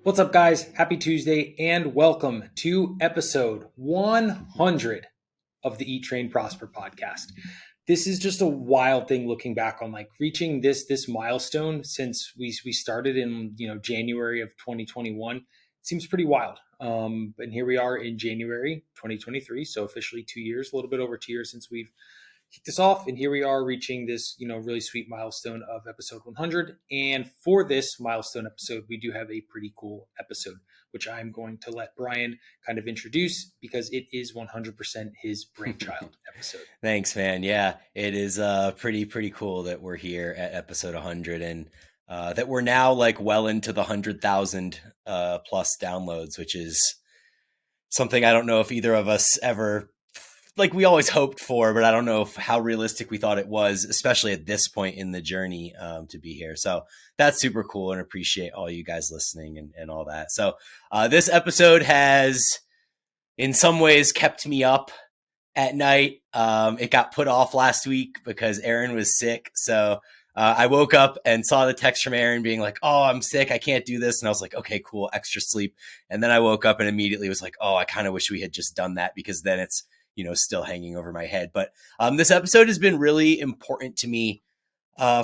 What's up, guys? Happy Tuesday and welcome to episode 100 of the Eat, Train, Prosper podcast. This is just a wild thing looking back on like reaching this milestone since we started in January of 2021. It seems pretty wild. And here we are in January 2023, so officially 2 years, a little bit over 2 years since we've kicked this off, and here we are reaching this really sweet milestone of episode 100. And for this milestone episode, we do have a pretty cool episode, which I'm going to let Brian kind of introduce because it is 100% his brainchild episode. Thanks, man. Yeah, it is pretty cool that we're here at episode 100 and that we're now like well into the 100,000 plus downloads, which is something I don't know if either of us ever, like, we always hoped for, but I don't know how realistic we thought it was, especially at this point in the journey, to be here. So that's super cool, and appreciate all you guys listening and all that. So this episode has in some ways kept me up at night. It got put off last week because Aaron was sick. So I woke up and saw the text from Aaron being like, "Oh, I'm sick. I can't do this." And I was like, "Okay, cool. Extra sleep." And then I woke up and immediately was like, "Oh, I kind of wish we had just done that," because then it's, still hanging over my head. But this episode has been really important to me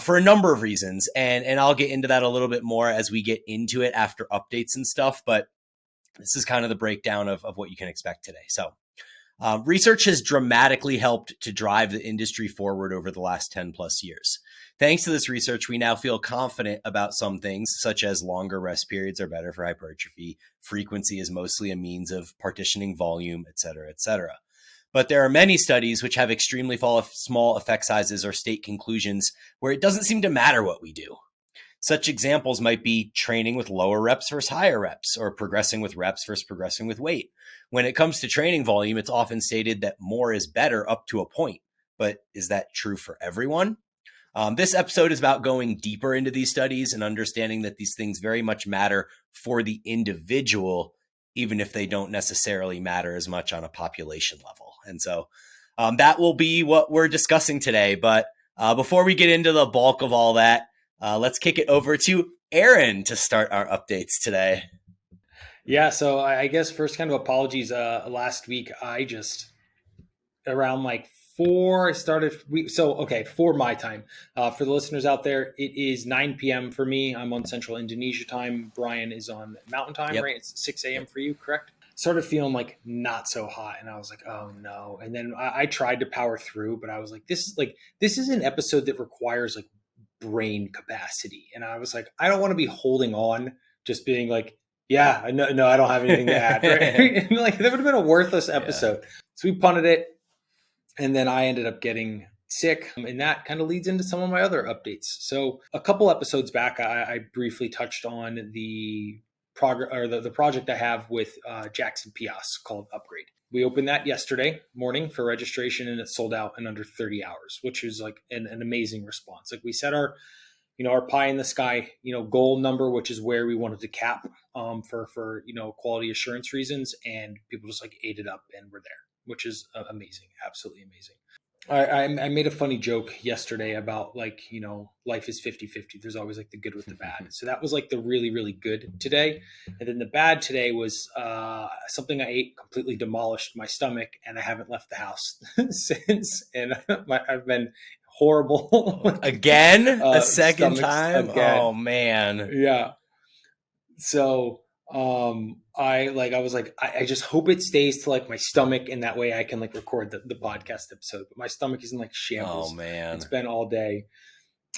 for a number of reasons. And I'll get into that a little bit more as we get into it after updates and stuff. But this is kind of the breakdown of what you can expect today. So research has dramatically helped to drive the industry forward over the last 10 plus years. Thanks to this research, we now feel confident about some things, such as longer rest periods are better for hypertrophy, frequency is mostly a means of partitioning volume, et cetera, et cetera. But there are many studies which have extremely small effect sizes or state conclusions where it doesn't seem to matter what we do. Such examples might be training with lower reps versus higher reps, or progressing with reps versus progressing with weight. When it comes to training volume, it's often stated that more is better up to a point. But is that true for everyone? This episode is about going deeper into these studies and understanding that these things very much matter for the individual, even if they don't necessarily matter as much on a population level. And so that will be what we're discussing today. But before we get into the bulk of all that, let's kick it over to Aaron to start our updates today. Yeah, so I guess first kind of apologies. Last week, I just around like 4 I started. For my time. For the listeners out there, it is 9 p.m. for me. I'm on Central Indonesia time. Brian is on Mountain time, Yep. right? It's 6 a.m. for you, correct? Started feeling like not so hot, and I was like, oh no. And then I tried to power through, but I was like, this is an episode that requires like brain capacity, and I was like, I don't want to be holding on, just being like, yeah, no, I don't have anything to add, right? Like, that would have been a worthless episode. Yeah. So we punted it, and then I ended up getting sick, and that kind of leads into some of my other updates. So a couple episodes back, I briefly touched on the project I have with Jackson Pias called Upgrade. We opened that yesterday morning for registration, and it sold out in under 30 hours, which is like an amazing response. Like, we set our pie in the sky, goal number, which is where we wanted to cap for quality assurance reasons, and people just like ate it up and we're there, which is amazing, absolutely amazing. I made a funny joke yesterday about like, life is 50-50. There's always like the good with the bad. So that was like the really, really good today. And then the bad today was something I ate completely demolished my stomach, and I haven't left the house since. And I've been horrible. Again? A second time? Again. Oh, man. Yeah. So I was like, I just hope it stays to like my stomach, and that way I can like record the podcast episode. But my stomach is in like shambles. Oh, man. It's been all day.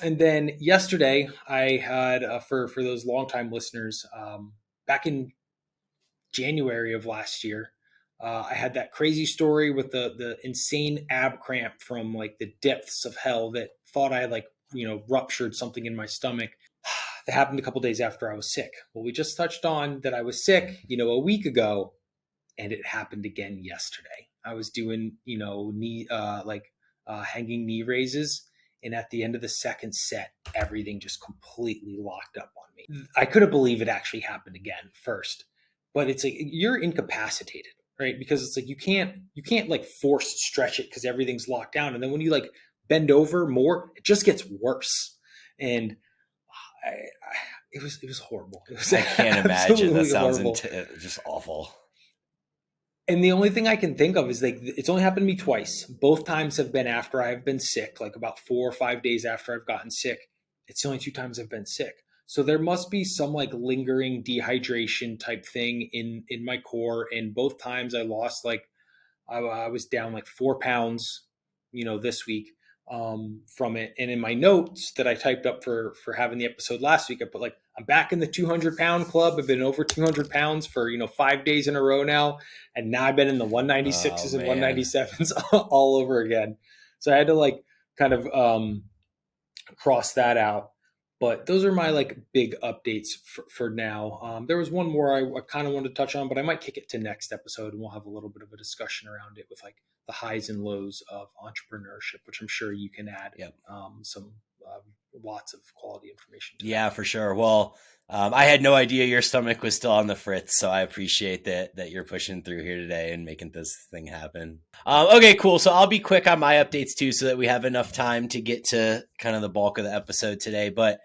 And then yesterday I had for those longtime listeners, back in January of last year, I had that crazy story with the insane ab cramp from like the depths of hell that thought I had like ruptured something in my stomach. That happened a couple days after I was sick. Well, we just touched on that I was sick, a week ago, and it happened again yesterday. I was doing, hanging knee raises, and at the end of the second set, everything just completely locked up on me. I couldn't believe it actually happened again first, but it's like you're incapacitated, right? Because it's like you can't like force stretch it because everything's locked down, and then when you like bend over more, it just gets worse. And It was horrible. It was I can't imagine. That absolutely sounds horrible. just awful. And the only thing I can think of is like it's only happened to me twice. Both times have been after I've been sick, like about 4 or 5 days after I've gotten sick. It's the only two times I've been sick. So there must be some like lingering dehydration type thing in my core. And both times I lost like I was down like 4 pounds, this week from it. And in my notes that I typed up for having the episode last week, I put like I'm back in the 200-pound club. I've been over 200 pounds for 5 days in a row now, and now I've been in the Oh 196s and man. 197s all over again. So I had to like kind of cross that out. But those are my like big updates for now. There was one more I kind of wanted to touch on, but I might kick it to next episode and we'll have a little bit of a discussion around it with like the highs and lows of entrepreneurship, which I'm sure you can add Yep. some lots of quality information to that. Yeah, for sure. Well, I had no idea your stomach was still on the fritz, so I appreciate that you're pushing through here today and making this thing happen. Okay, cool. So I'll be quick on my updates too, so that we have enough time to get to kind of the bulk of the episode today. But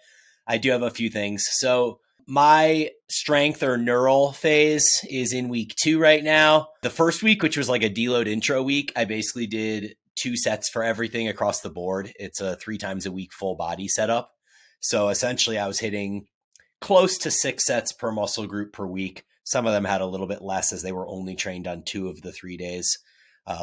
I do have a few things. So my strength or neural phase is in week 2 right now. The first week, which was like a deload intro week, I basically did 2 sets for everything across the board. It's a 3 times a week full body setup. So essentially, I was hitting close to 6 sets per muscle group per week. Some of them had a little bit less as they were only trained on 2 of the 3 days.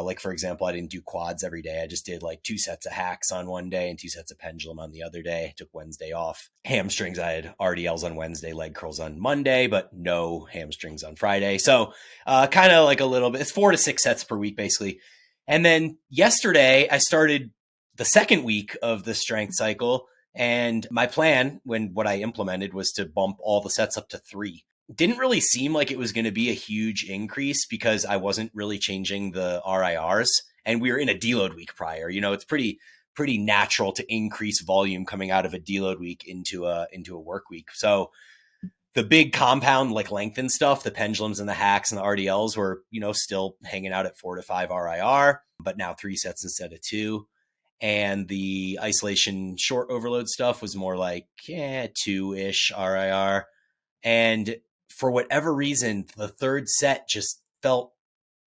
Like, for example, I didn't do quads every day. I just did like 2 sets of hacks on one day and 2 sets of pendulum on the other day. I took Wednesday off. Hamstrings, I had RDLs on Wednesday, leg curls on Monday, but no hamstrings on Friday. So kind of like a little bit. It's 4 to 6 sets per week, basically. And then yesterday, I started the second week of the strength cycle. And my plan, what I implemented, was to bump all the sets up to 3. Didn't really seem like it was going to be a huge increase because I wasn't really changing the RIRs, and we were in a deload week prior. It's pretty natural to increase volume coming out of a deload week into a work week. So the big compound like lengthen stuff, the pendulums and the hacks and the RDLs were, still hanging out at 4 to 5 RIR, but now 3 sets instead of 2. And the isolation short overload stuff was more like 2-ish RIR. And for whatever reason, the third set just felt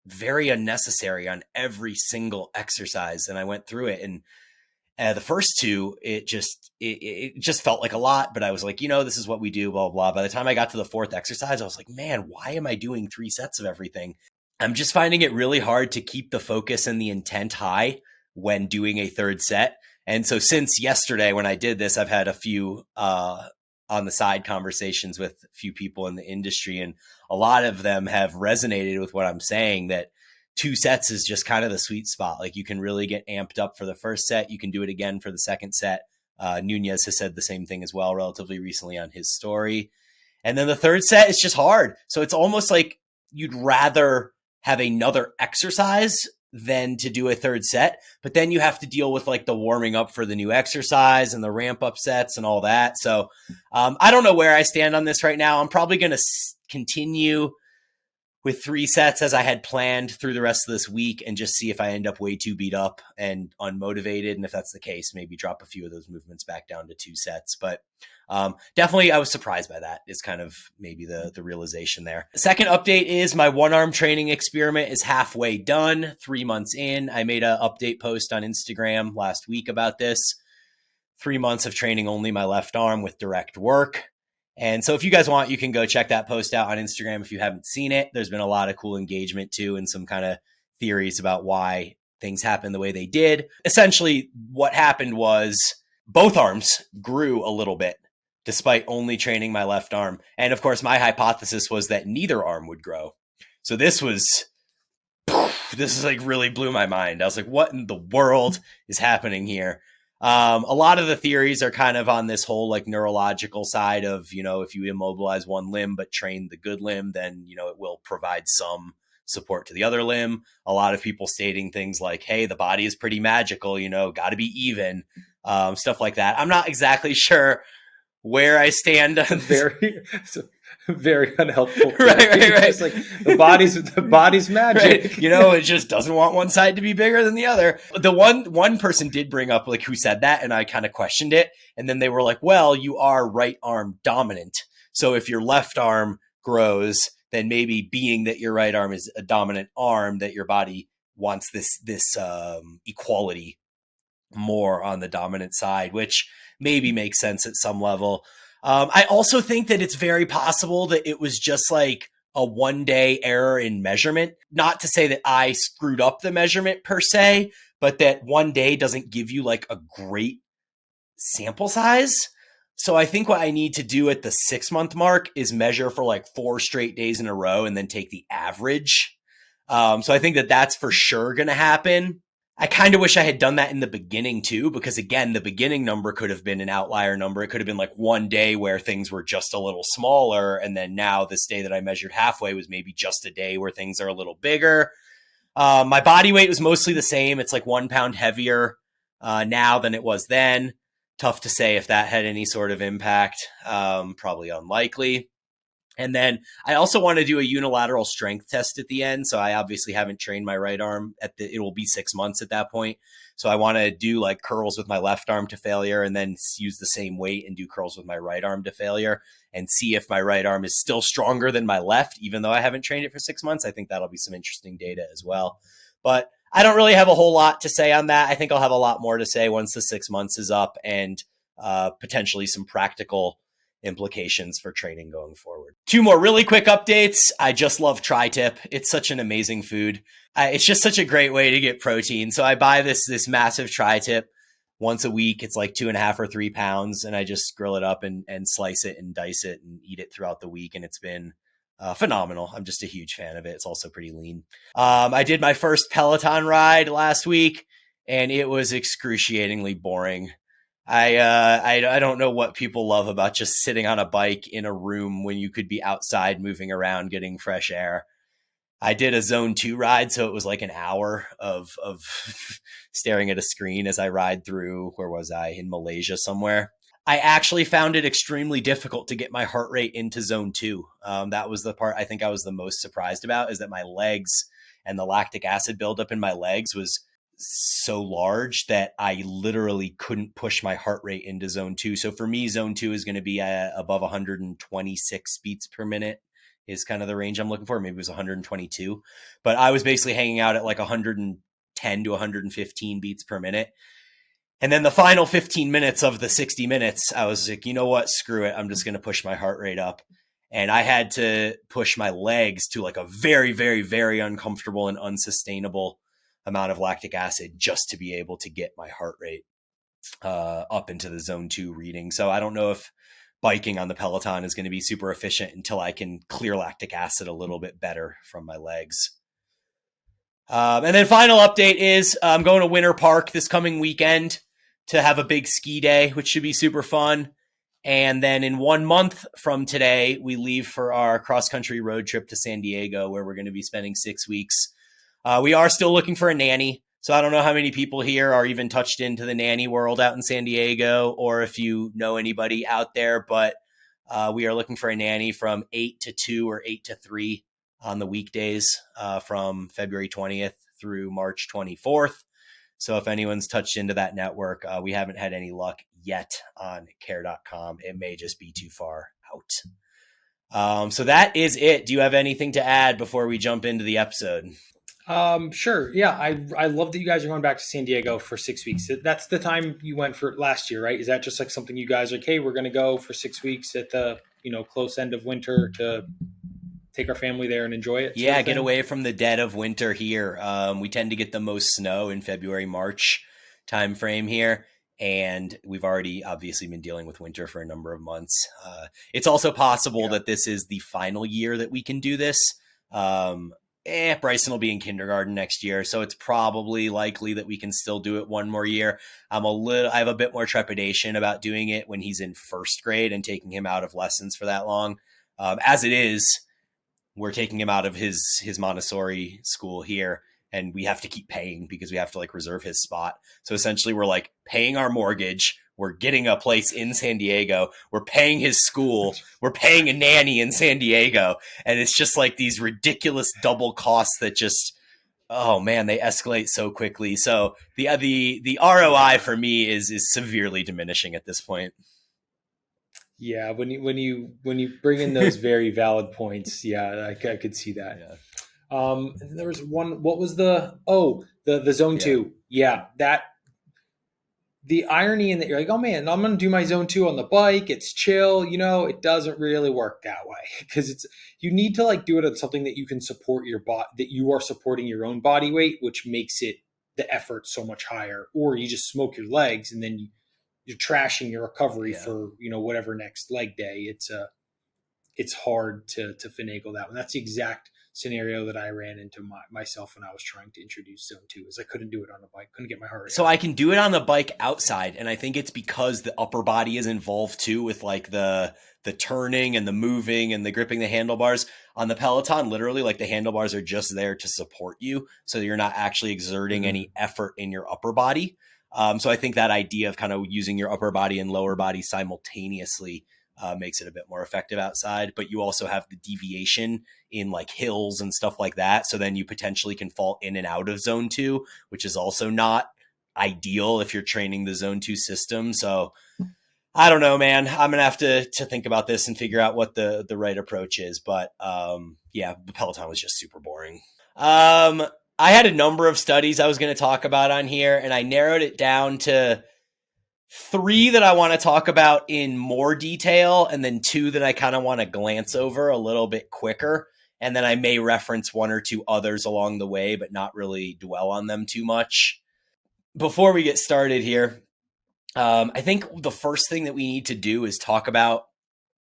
very unnecessary on every single exercise. And I went through it, and the first 2, it just felt like a lot, but I was like, this is what we do, blah, blah, blah. By the time I got to the 4th exercise, I was like, man, why am I doing 3 sets of everything? I'm just finding it really hard to keep the focus and the intent high when doing a third set. And so since yesterday, when I did this, I've had a few on the side conversations with a few people in the industry, and a lot of them have resonated with what I'm saying, that 2 sets is just kind of the sweet spot. Like, you can really get amped up for the first set. You can do it again for the second set. Nunez has said the same thing as well relatively recently on his story. And then the third set is just hard. So it's almost like you'd rather have another exercise than to do a third set, but then you have to deal with like the warming up for the new exercise and the ramp up sets and all that. So I don't know where I stand on this right now. I'm probably going to continue with 3 sets as I had planned through the rest of this week, and just see if I end up way too beat up and unmotivated. And if that's the case, maybe drop a few of those movements back down to 2 sets. But definitely, I was surprised by that, is kind of maybe the realization there. The second update is my one arm training experiment is halfway done, 3 months in. I made an update post on Instagram last week about this. 3 months of training only my left arm with direct work. And so if you guys want, you can go check that post out on Instagram if you haven't seen it. There's been a lot of cool engagement too, and some kind of theories about why things happened the way they did. Essentially, what happened was both arms grew a little bit despite only training my left arm. And of course, my hypothesis was that neither arm would grow. So this is like really blew my mind. I was like, what in the world is happening here? A lot of the theories are kind of on this whole like neurological side of, if you immobilize one limb but train the good limb, then, it will provide some support to the other limb. A lot of people stating things like, hey, the body is pretty magical, got to be even, stuff like that. I'm not exactly sure where I stand on this. It's a very unhelpful. Right. Just like the body's magic. Right. It just doesn't want one side to be bigger than the other. The one person did bring up like who said that, and I kind of questioned it. And then they were like, well, you are right arm dominant. So if your left arm grows, then maybe being that your right arm is a dominant arm, that your body wants this equality more on the dominant side, which maybe makes sense at some level. I also think that it's very possible that it was just like a 1 day error in measurement. Not to say that I screwed up the measurement per se, but that 1 day doesn't give you like a great sample size. So I think what I need to do at the 6 month mark is measure for like 4 straight days in a row and then take the average. So I think that that's for sure going to happen. I kind of wish I had done that in the beginning too, because again, the beginning number could have been an outlier number. It could have been like 1 day where things were just a little smaller. And then now this day that I measured halfway was maybe just a day where things are a little bigger. My body weight was mostly the same. It's like 1 pound heavier now than it was then. Tough to say if that had any sort of impact. Probably unlikely. And then I also want to do a unilateral strength test at the end. So I obviously haven't trained my right arm it will be 6 months at that point. So I want to do like curls with my left arm to failure and then use the same weight and do curls with my right arm to failure and see if my right arm is still stronger than my left, even though I haven't trained it for 6 months. I think that'll be some interesting data as well. But I don't really have a whole lot to say on that. I think I'll have a lot more to say once the 6 months is up and potentially some practical implications for training going forward. 2 more really quick updates. I just love tri-tip. It's such an amazing food. It's just such a great way to get protein. So I buy this massive tri-tip once a week. It's like 2.5 or 3 pounds, and I just grill it up and slice it and dice it and eat it throughout the week. And it's been phenomenal. I'm just a huge fan of it. It's also pretty lean. I did my first Peloton ride last week, and it was excruciatingly boring. I don't know what people love about just sitting on a bike in a room when you could be outside moving around getting fresh air. I did a zone 2 ride, so it was like an hour of staring at a screen as I ride through, where was I? In Malaysia somewhere. I actually found it extremely difficult to get my heart rate into zone 2. That was the part I think I was the most surprised about, is that my legs and the lactic acid buildup in my legs was so large that I literally couldn't push my heart rate into zone 2. So for me, zone 2 is going to be above 126 beats per minute is kind of the range I'm looking for. Maybe it was 122, but I was basically hanging out at like 110 to 115 beats per minute. And then the final 15 minutes of the 60 minutes, I was like, you know what? Screw it. I'm just going to push my heart rate up. And I had to push my legs to like a very, very, very uncomfortable and unsustainable amount of lactic acid just to be able to get my heart rate up into the zone 2 reading. So I don't know if biking on the Peloton is going to be super efficient until I can clear lactic acid a little bit better from my legs. And then final update is I'm going to Winter Park this coming weekend to have a big ski day, which should be super fun. And then in 1 month from today, we leave for our cross-country road trip to San Diego, where we're going to be spending 6 weeks. We are still looking for a nanny. So I don't know how many people here are even touched into the nanny world out in San Diego, or if you know anybody out there, but we are looking for a nanny from 8 to 2 or 8 to 3 on the weekdays from February 20th through March 24th. So if anyone's touched into that network, we haven't had any luck yet on care.com. It may just be too far out. So that is it. Do you have anything to add before we jump into the episode? Sure. Yeah. I love that you guys are going back to San Diego for 6 weeks. That's the time you went for last year, right? Is that just like something you guys are like, hey, we're going to go for 6 weeks at the, close end of winter to take our family there and enjoy it? Yeah. Get away from the dead of winter here. We tend to get the most snow in February, March timeframe here. And we've already obviously been dealing with winter for a number of months. It's also possible that this is the final year that we can do this. Bryson will be in kindergarten next year, so it's probably likely that we can still do it one more year. I have a bit more trepidation about doing it when he's in first grade and taking him out of lessons for that long. As it is, we're taking him out of his Montessori school here, and we have to keep paying because we have to like reserve his spot. So essentially we're like paying our mortgage, we're getting a place in San Diego, we're paying his school, we're paying a nanny in San Diego, and it's just like these ridiculous double costs that just, oh man, they escalate so quickly. So the ROI for me is severely diminishing at this point. Yeah, when you bring in those very valid points, yeah, I could see that. Yeah. And there was one. What was the zone Yeah. two? Yeah, that the irony in that you're like, oh man, I'm going to do my zone two on the bike. It's chill. It doesn't really work that way because you need to like do it on something that you can support your body, that you are supporting your own body weight, which makes it the effort so much higher. Or you just smoke your legs and then you're trashing your recovery Yeah. for whatever next leg day. It's hard to finagle that one. That's the exact scenario that I ran into myself when I was trying to introduce zone two, is I couldn't do it on a bike, couldn't get my heart rate So up. I can do it on the bike outside, and I think it's because the upper body is involved too, with like the turning and the moving and the gripping the handlebars. On the Peloton, literally, like the handlebars are just there to support you, so you're not actually exerting any effort in your upper body. So I think that idea of kind of using your upper body and lower body simultaneously makes it a bit more effective outside. But you also have the deviation in like hills and stuff like that. So then you potentially can fall in and out of zone two, which is also not ideal if you're training the zone two system. So I don't know, man. I'm gonna have to think about this and figure out what the right approach is. But yeah, the Peloton was just super boring. I had a number of studies I was going to talk about on here, and I narrowed it down to 3 that I want to talk about in more detail, and then 2 that I kind of want to glance over a little bit quicker. And then I may reference 1 or 2 others along the way, but not really dwell on them too much. Before we get started here, I think the first thing that we need to do is talk about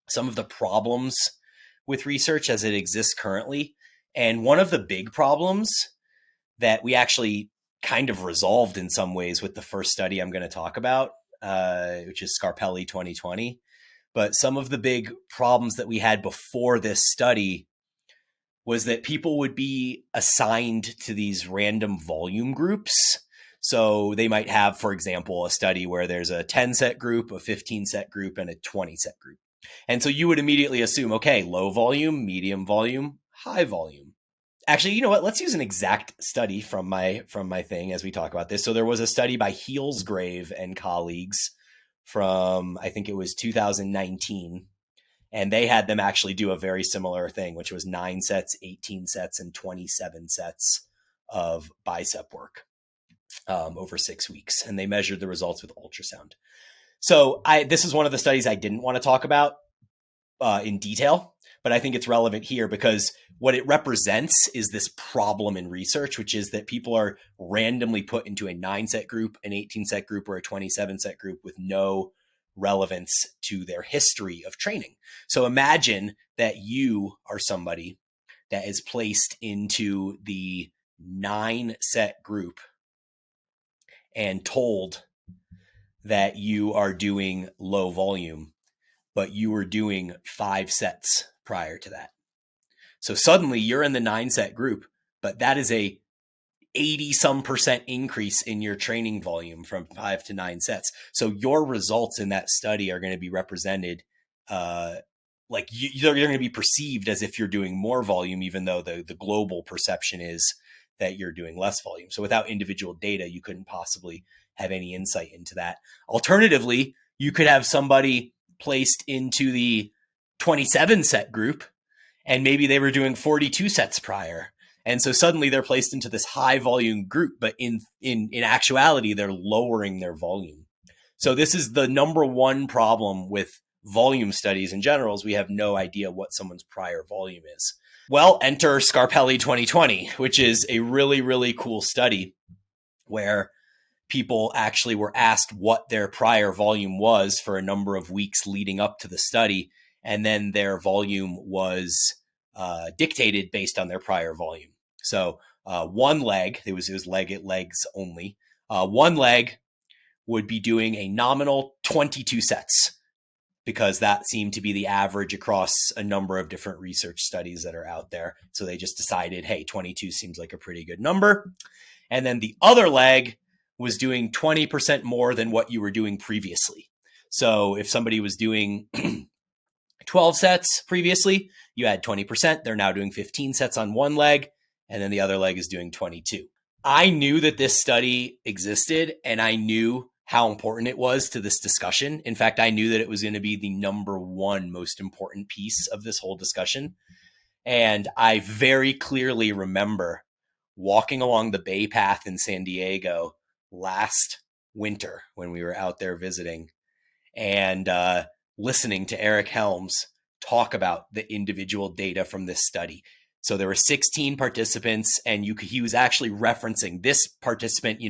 some of the problems with research as it exists currently. And one of the big problems that we actually kind of resolved in some ways with the first study I'm going to talk about, which is Scarpelli 2020. But some of the big problems that we had before this study was that people would be assigned to these random volume groups. So they might have, for example, a study where there's a 10 set group, a 15 set group, and a 20 set group. And so you would immediately assume, okay, low volume, medium volume, high volume. Actually, you know what? Let's use an exact study from my thing as we talk about this. So there was a study by Heelsgrave and colleagues from, I think it was 2019. And they had them actually do a very similar thing, which was 9 sets, 18 sets, and 27 sets of bicep work over 6 weeks. And they measured the results with ultrasound. So this is one of the studies I didn't want to talk about in detail, but I think it's relevant here because what it represents is this problem in research, which is that people are randomly put into a 9 set group, an 18 set group, or a 27 set group with no relevance to their history of training. So imagine that you are somebody that is placed into the 9 set group and told that you are doing low volume, but you were doing 5 sets prior to that. So suddenly you're in the 9 set group, but that is a 80% increase in your training volume from 5 to 9 sets. So your results in that study are going to be represented like they're going to be perceived as if you're doing more volume, even though the global perception is that you're doing less volume. So without individual data, you couldn't possibly have any insight into that. Alternatively, you could have somebody placed into the 27 set group and maybe they were doing 42 sets prior. And so suddenly they're placed into this high volume group, but in actuality, they're lowering their volume. So this is the number one problem with volume studies in general, is we have no idea what someone's prior volume is. Well, enter Scarpelli 2020, which is a really, really cool study where people actually were asked what their prior volume was for a number of weeks leading up to the study. And then their volume was dictated based on their prior volume. So one leg, it was legs only. One leg would be doing a nominal 22 sets. because that seemed to be the average across a number of different research studies that are out there. So they just decided, hey, 22 seems like a pretty good number. And then the other leg was doing 20% more than what you were doing previously. So if somebody was doing 12 sets previously, you had 20%. They're now doing 15 sets on one leg, and then the other leg is doing 22. I knew that this study existed, and I knew how important it was to this discussion. In fact, I knew that it was going to be the number one most important piece of this whole discussion. And I very clearly remember walking along the Bay Path in San Diego last winter when we were out there visiting, and listening to Eric Helms talk about the individual data from this study. So there were 16 participants, and he was actually referencing this participant,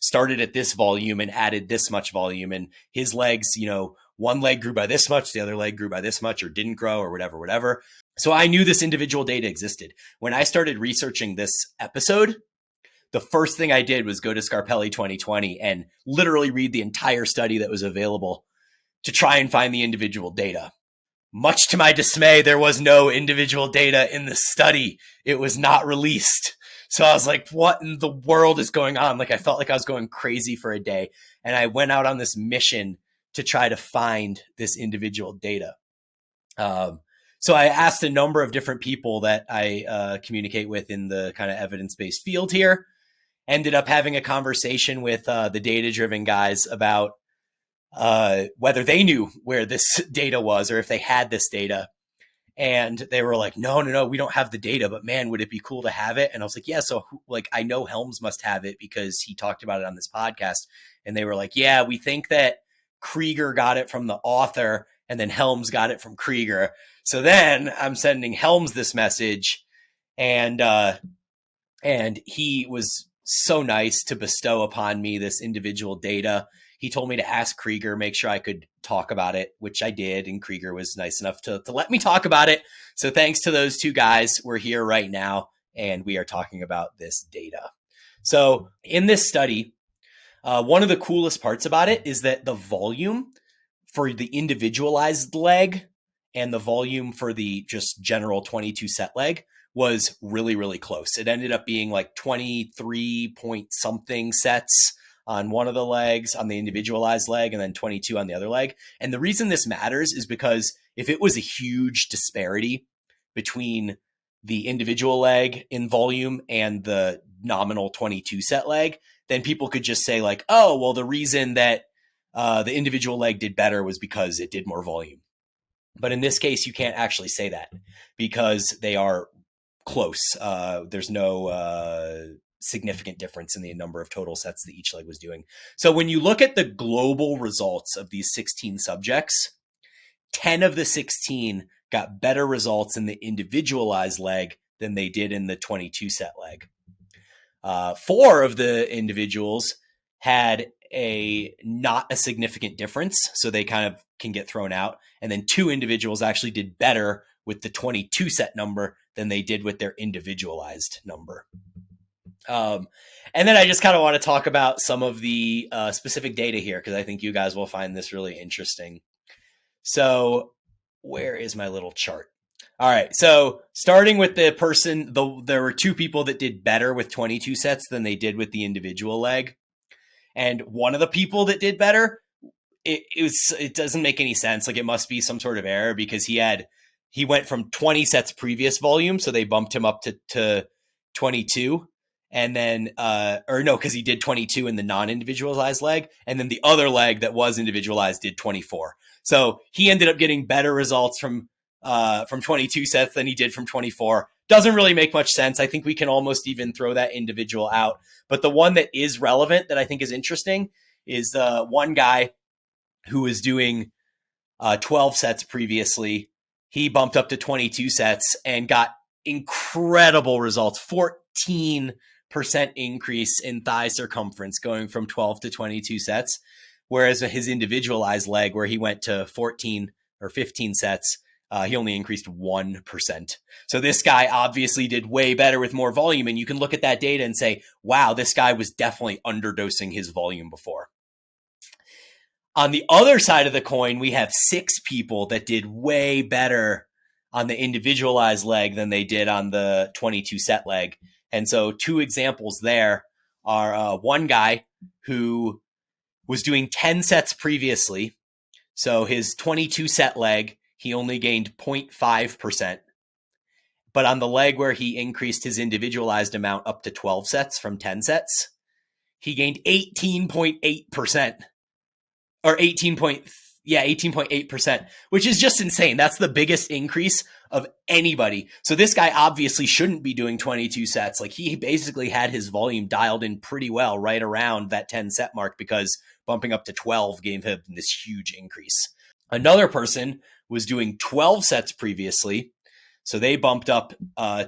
started at this volume and added this much volume, and his legs, one leg grew by this much, the other leg grew by this much, or didn't grow, or whatever. So I knew this individual data existed. When I started researching this episode, the first thing I did was go to Scarpelli 2020 and literally read the entire study that was available to try and find the individual data. Much to my dismay, there was no individual data in the study. It was not released. So I was like, what in the world is going on? Like, I felt like I was going crazy for a day. And I went out on this mission to try to find this individual data. So I asked a number of different people that I communicate with in the kind of evidence-based field here. Ended up having a conversation with the data-driven guys about whether they knew where this data was or if they had this data. And they were like, no, we don't have the data, but man, would it be cool to have it? And I was like, yeah. So I know Helms must have it because he talked about it on this podcast. And they were like, yeah, we think that Krieger got it from the author and then Helms got it from Krieger. So then I'm sending Helms this message, and he was so nice to bestow upon me this individual data. He told me to ask Krieger, make sure I could talk about it, which I did. And Krieger was nice enough to let me talk about it. So thanks to those two guys, we're here right now, and we are talking about this data. So in this study, one of the coolest parts about it is that the volume for the individualized leg and the volume for the just general 22 set leg was really, really close. It ended up being like 23 point something sets on one of the legs, on the individualized leg, and then 22 on the other leg. And the reason this matters is because if it was a huge disparity between the individual leg in volume and the nominal 22 set leg, then people could just say like, oh, well, the reason that the individual leg did better was because it did more volume. But in this case, you can't actually say that because they are close. There's no significant difference in the number of total sets that each leg was doing. So when you look at the global results of these 16 subjects, 10 of the 16 got better results in the individualized leg than they did in the 22 set leg. 4 of the individuals had not a significant difference, so they kind of can get thrown out. And then 2 individuals actually did better with the 22 set number than they did with their individualized number. And then I just kind of want to talk about some of the specific data here, because I think you guys will find this really interesting. So where is my little chart? All right. So starting with the person, there were 2 people that did better with 22 sets than they did with the individual leg. And one of the people that did better, it doesn't make any sense. Like, it must be some sort of error, because he went from 20 sets previous volume. So they bumped him up to 22. And then, because he did 22 in the non-individualized leg. And then the other leg that was individualized did 24. So he ended up getting better results from 22 sets than he did from 24. Doesn't really make much sense. I think we can almost even throw that individual out. But the one that is relevant that I think is interesting is one guy who was doing 12 sets previously. He bumped up to 22 sets and got incredible results. 14% increase in thigh circumference going from 12 to 22 sets. Whereas his individualized leg, where he went to 14 or 15 sets, he only increased 1%. So this guy obviously did way better with more volume. And you can look at that data and say, wow, this guy was definitely underdosing his volume before. On the other side of the coin, we have 6 people that did way better on the individualized leg than they did on the 22 set leg. And so 2 examples there are one guy who was doing 10 sets previously. So his 22 set leg, he only gained 0.5%. But on the leg where he increased his individualized amount up to 12 sets from 10 sets, he gained 18.8%. Or 18.8%, which is just insane. That's the biggest increase of anybody. So this guy obviously shouldn't be doing 22 sets. Like, he basically had his volume dialed in pretty well right around that 10 set mark, because bumping up to 12 gave him this huge increase. Another person was doing 12 sets previously. So they bumped up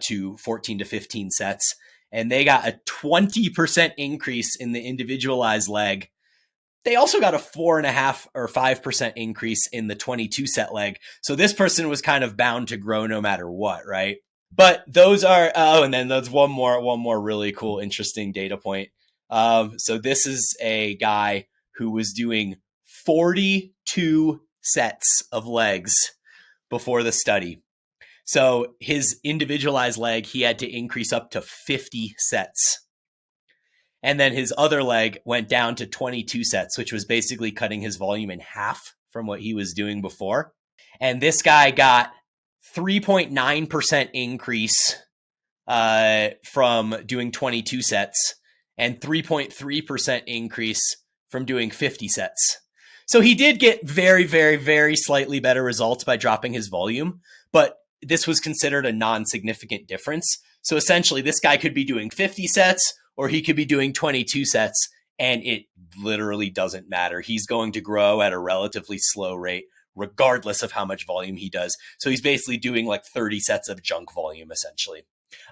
to 14 to 15 sets, and they got a 20% increase in the individualized leg. They also got a 4.5 or 5% increase in the 22 set leg. So this person was kind of bound to grow no matter what, right? But those are, and then there's one more really cool, interesting data point. So this is a guy who was doing 42 sets of legs before the study. So his individualized leg, he had to increase up to 50 sets. And then his other leg went down to 22 sets, which was basically cutting his volume in half from what he was doing before. And this guy got 3.9% increase from doing 22 sets and 3.3% increase from doing 50 sets. So he did get very, very, very slightly better results by dropping his volume, but this was considered a non-significant difference. So essentially, this guy could be doing 50 sets or he could be doing 22 sets, and it literally doesn't matter. He's going to grow at a relatively slow rate, regardless of how much volume he does. So he's basically doing like 30 sets of junk volume, essentially.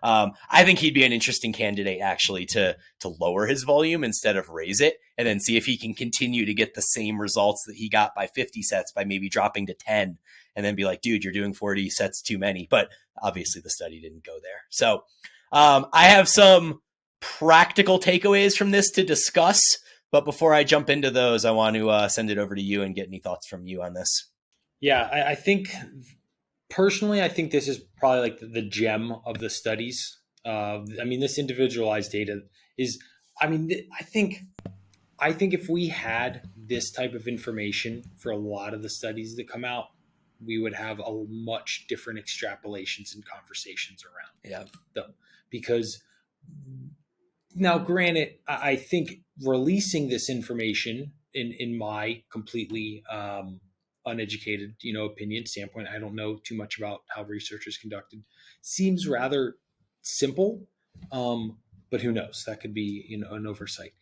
I think he'd be an interesting candidate, actually, to lower his volume instead of raise it, and then see if he can continue to get the same results that he got by 50 sets by maybe dropping to 10, and then be like, dude, you're doing 40 sets too many. But obviously the study didn't go there. So I have some practical takeaways from this to discuss. But before I jump into those, I want to send it over to you and get any thoughts from you on this. Yeah, I think personally, I think this is probably like the gem of the studies. I mean, this individualized data is, I mean, I think if we had this type of information for a lot of the studies that come out, we would have a much different extrapolations and conversations around them. Because now, granted, I think releasing this information in my completely uneducated, opinion standpoint, I don't know too much about how research is conducted, seems rather simple. But who knows? That could be, an oversight.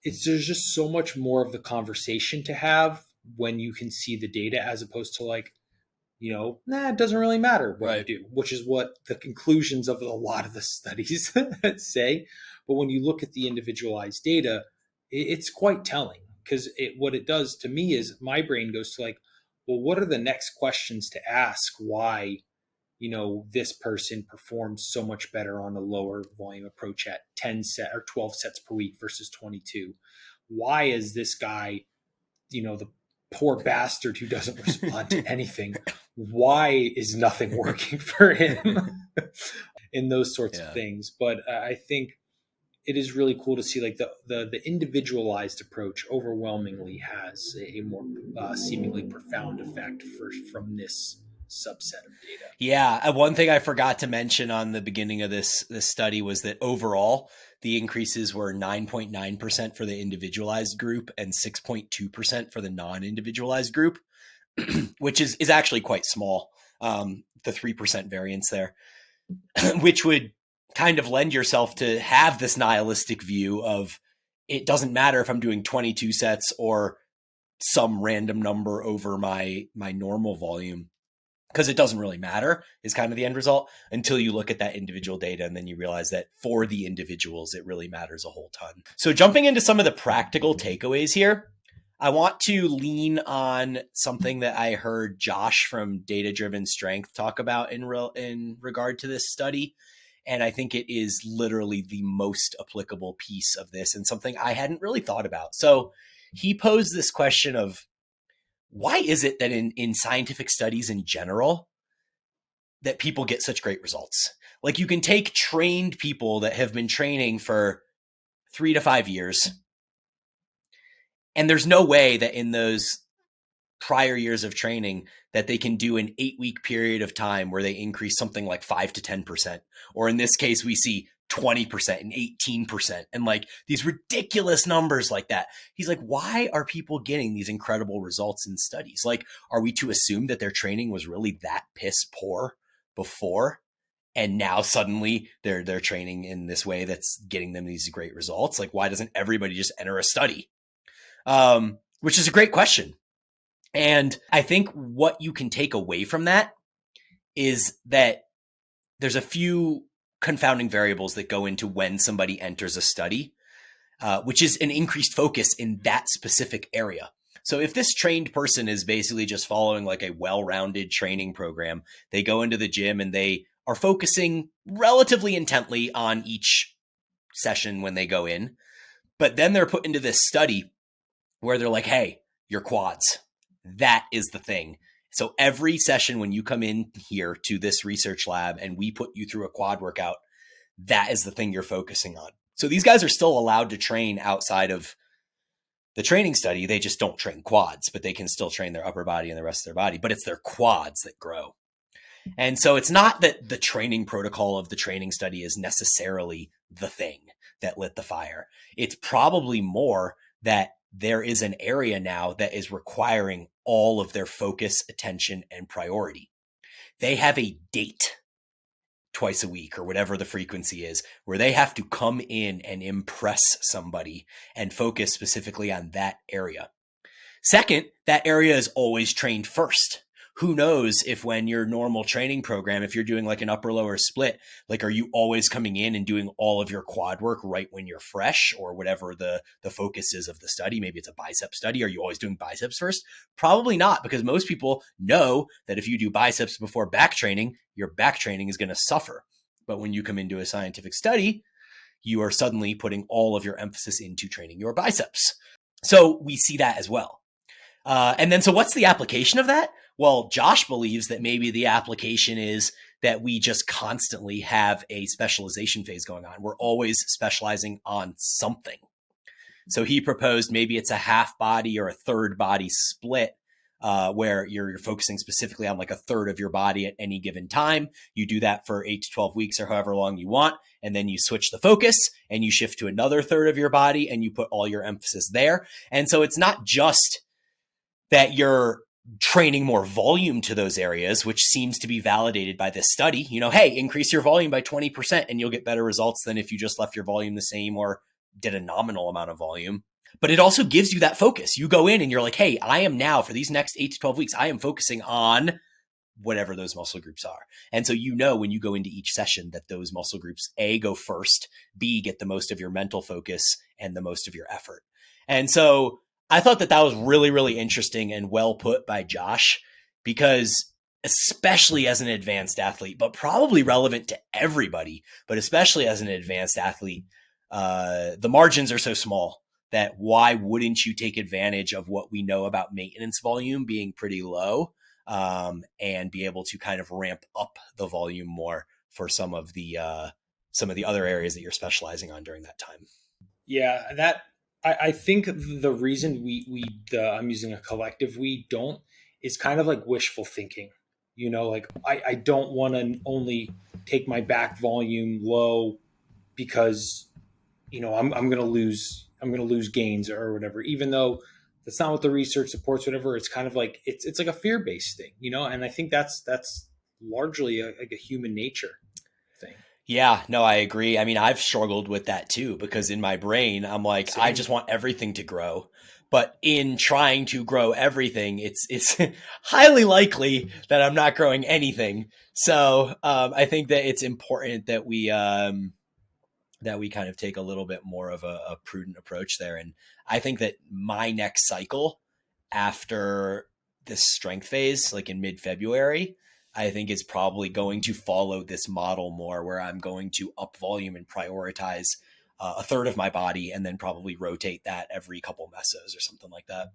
There's just so much more of the conversation to have when you can see the data, as opposed to like, it doesn't really matter what you do, which is what the conclusions of a lot of the studies say. But when you look at the individualized data, it's quite telling, because what it does to me is my brain goes to like, well, what are the next questions to ask? Why, this person performs so much better on a lower volume approach at 10 set or 12 sets per week versus 22? Why is this guy, the poor bastard who doesn't respond to anything, why is nothing working for him? In those sorts of things. But I think it is really cool to see like the individualized approach overwhelmingly has a more seemingly profound effect from this subset of data. Yeah, one thing I forgot to mention on the beginning of this study was that overall the increases were 9.9% for the individualized group and 6.2% for the non-individualized group, which is actually quite small. The 3% variance there, which would kind of lend yourself to have this nihilistic view of it doesn't matter if I'm doing 22 sets or some random number over my normal volume, because it doesn't really matter, is kind of the end result, until you look at that individual data and then you realize that for the individuals, it really matters a whole ton. So jumping into some of the practical takeaways here, I want to lean on something that I heard Josh from Data Driven Strength talk about in regard to this study. And I think it is literally the most applicable piece of this and something I hadn't really thought about. So he posed this question of, why is it that in scientific studies in general, that people get such great results? Like, you can take trained people that have been training for 3 to 5 years, and there's no way that in those prior years of training that they can do an 8-week period of time where they increase something like 5 to 10%. Or in this case, we see 20% and 18% and like these ridiculous numbers like that. He's like, why are people getting these incredible results in studies? Like, are we to assume that their training was really that piss poor before? And now suddenly they're training in this way that's getting them these great results. Like, why doesn't everybody just enter a study? Which is a great question. And I think what you can take away from that is that there's a few confounding variables that go into when somebody enters a study, which is an increased focus in that specific area. So if this trained person is basically just following like a well-rounded training program, they go into the gym and they are focusing relatively intently on each session when they go in, but then they're put into this study where they're like, hey, your quads, that is the thing. So every session when you come in here to this research lab and we put you through a quad workout, that is the thing you're focusing on. So these guys are still allowed to train outside of the training study. They just don't train quads, but they can still train their upper body and the rest of their body, but it's their quads that grow. And so it's not that the training protocol of the training study is necessarily the thing that lit the fire. It's probably more that there is an area now that is requiring all of their focus, attention, and priority. They have a date twice a week or whatever the frequency is, where they have to come in and impress somebody and focus specifically on that area. Second, that area is always trained first. Who knows if when your normal training program, if you're doing like an upper lower split, like, are you always coming in and doing all of your quad work right when you're fresh or whatever the focus is of the study? Maybe it's a bicep study. Are you always doing biceps first? Probably not, because most people know that if you do biceps before back training, your back training is going to suffer. But when you come into a scientific study, you are suddenly putting all of your emphasis into training your biceps. So we see that as well. And then, so what's the application of that? Well, Josh believes that maybe the application is that we just constantly have a specialization phase going on. We're always specializing on something. So he proposed maybe it's a half body or a third body split, where you're focusing specifically on like a third of your body at any given time. You do that for 8 to 12 weeks or however long you want. And then you switch the focus and you shift to another third of your body and you put all your emphasis there. And so it's not just that you're training more volume to those areas, which seems to be validated by this study. You know, hey, increase your volume by 20% and you'll get better results than if you just left your volume the same or did a nominal amount of volume. But it also gives you that focus. You go in and you're like, hey, I am now, for these next 8 to 12 weeks, I am focusing on whatever those muscle groups are. And so, you know, when you go into each session that those muscle groups, A, go first, B, get the most of your mental focus and the most of your effort. And so I thought that was really, really interesting and well put by Josh, because especially as an advanced athlete, but probably relevant to everybody, but especially as an advanced athlete, the margins are so small that why wouldn't you take advantage of what we know about maintenance volume being pretty low, and be able to kind of ramp up the volume more for some of the other areas that you're specializing on during that time. Yeah, that I think the reason I'm using a collective we don't is kind of like wishful thinking. You know, like I don't want to only take my back volume low because, you know, I'm gonna lose gains or whatever, even though that's not what the research supports, whatever. It's kind of like it's like a fear-based thing, you know, and I think that's largely like a human nature thing. Yeah, no, I agree. I mean, I've struggled with that too, because in my brain, I'm like, I Same. just want everything to grow. But in trying to grow everything, it's highly likely that I'm not growing anything. So I think that it's important that we kind of take a little bit more of a prudent approach there. And I think that my next cycle after this strength phase, like in mid-February, I think is probably going to follow this model more, where I'm going to up volume and prioritize a third of my body and then probably rotate that every couple mesos or something like that.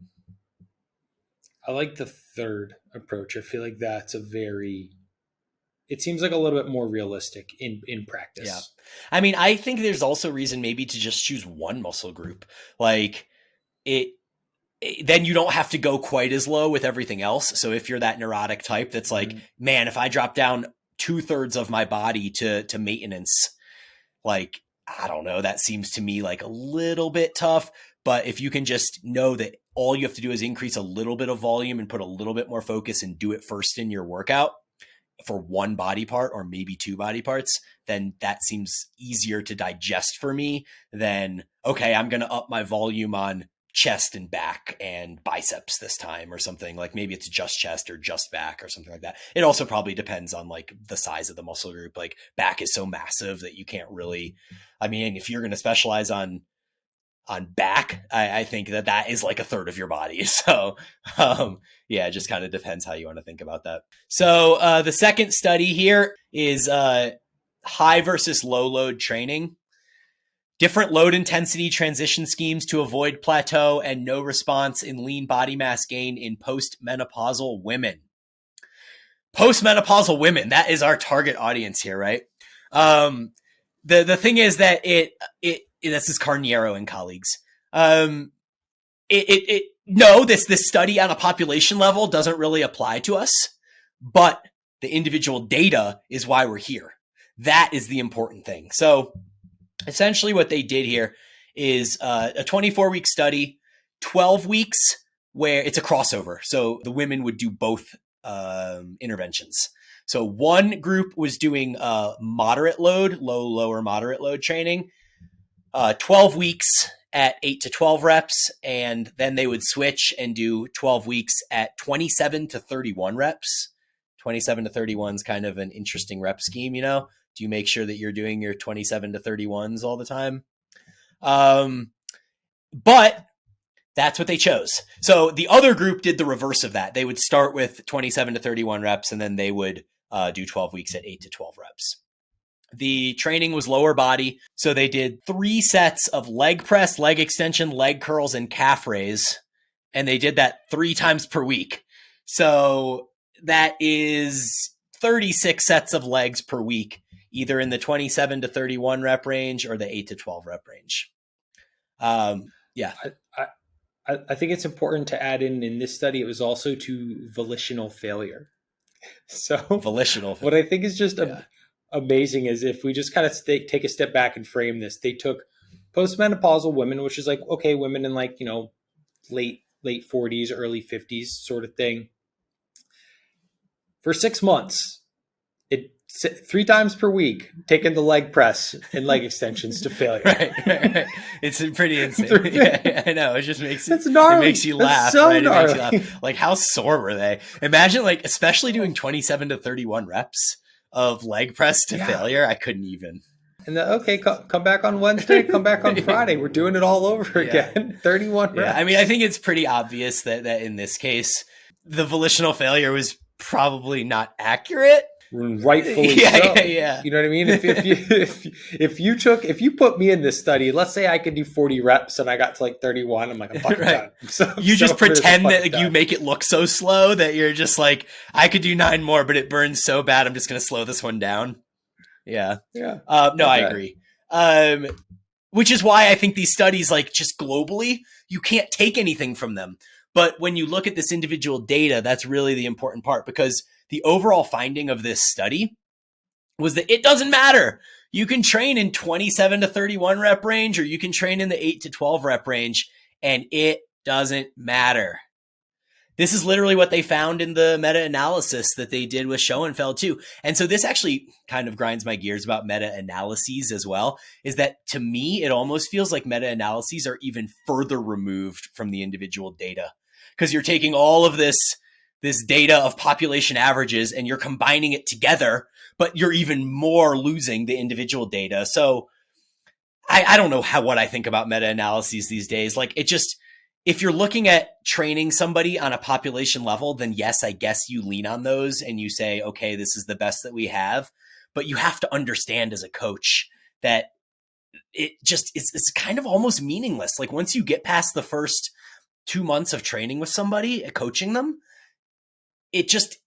I like the third approach. I feel like that's it seems like a little bit more realistic in Yeah. practice. I mean, I think there's also reason maybe to just choose one muscle group. Like it, then you don't have to go quite as low with everything else. So if you're that neurotic type that's like, man, if I drop down 2/3 of my body to maintenance, like, I don't know, that seems to me like a little bit tough. But if you can just know that all you have to do is increase a little bit of volume and put a little bit more focus and do it first in your workout for one body part or maybe two body parts, then that seems easier to digest for me than, okay, I'm going to up my volume on chest and back and biceps this time or something. Like maybe it's just chest or just back or something like that. It also probably depends on like the size of the muscle group. Like back is so massive that you can't really, I mean, if you're going to specialize on back, I think that is like a third of your body. So yeah, it just kind of depends how you want to think about that. So the second study here is high versus low load training. Different load intensity transition schemes to avoid plateau and no response in lean body mass gain in postmenopausal women. Postmenopausal women, that is our target audience here, right? The thing is that this is Carneiro and colleagues. No, this study on a population level doesn't really apply to us, but the individual data is why we're here. That is the important thing. So essentially what they did here is a 24-week study, 12 weeks where it's a crossover. So the women would do both interventions. So one group was doing moderate load, lower moderate load training, 12 weeks at 8 to 12 reps, and then they would switch and do 12 weeks at 27 to 31 reps. 27 to 31 is kind of an interesting rep scheme, you know? Do you make sure that you're doing your 27 to 31s all the time? But that's what they chose. So the other group did the reverse of that. They would start with 27 to 31 reps, and then they would do 12 weeks at 8 to 12 reps. The training was lower body. So they did 3 sets of leg press, leg extension, leg curls, and calf raise. And they did that 3 times per week. So that is 36 sets of legs per week, either in the 27 to 31 rep range or the 8 to 12 rep range. Yeah. I think it's important to add in this study, it was also to volitional failure. So Volitional. What I think is just amazing is if we just kind of take a step back and frame this, they took postmenopausal women, which is like, okay, women in like, you know, late 40s, early 50s sort of thing. For 6 months, 3 times per week, taking the leg press and leg extensions to failure. Right. It's pretty insane. Yeah, I know. It just makes That's gnarly. It makes you laugh. So right? gnarly. It makes you laugh. Like, how sore were they? Imagine, like, especially doing 27 to 31 reps of leg press to failure. I couldn't even. And okay, come back on Wednesday, come back on Friday. We're doing it all over again. 31 reps. I mean, I think it's pretty obvious that in this case, the volitional failure was probably not accurate. Rightfully so. Yeah. You know what I mean? If you put me in this study, let's say I could do 40 reps and I got to like 31, I'm like, I'm fucking done. You just pretend that you make it look so slow that you're just like, I could do 9 more, but it burns so bad, I'm just going to slow this one down. Yeah. Yeah. No, I agree. Which is why I think these studies, like just globally, you can't take anything from them. But when you look at this individual data, that's really the important part, because the overall finding of this study was that it doesn't matter. You can train in 27 to 31 rep range, or you can train in the 8 to 12 rep range, and it doesn't matter. This is literally what they found in the meta-analysis that they did with Schoenfeld too. And so this actually kind of grinds my gears about meta-analyses as well, is that to me, it almost feels like meta-analyses are even further removed from the individual data, because you're taking all of this data of population averages and you're combining it together, but you're even more losing the individual data. So I don't know what I think about meta-analyses these days. Like, it just, if you're looking at training somebody on a population level, then yes, I guess you lean on those and you say, okay, this is the best that we have. But you have to understand as a coach that it just it's kind of almost meaningless. Like, once you get past the first 2 months of training with somebody, coaching them, it just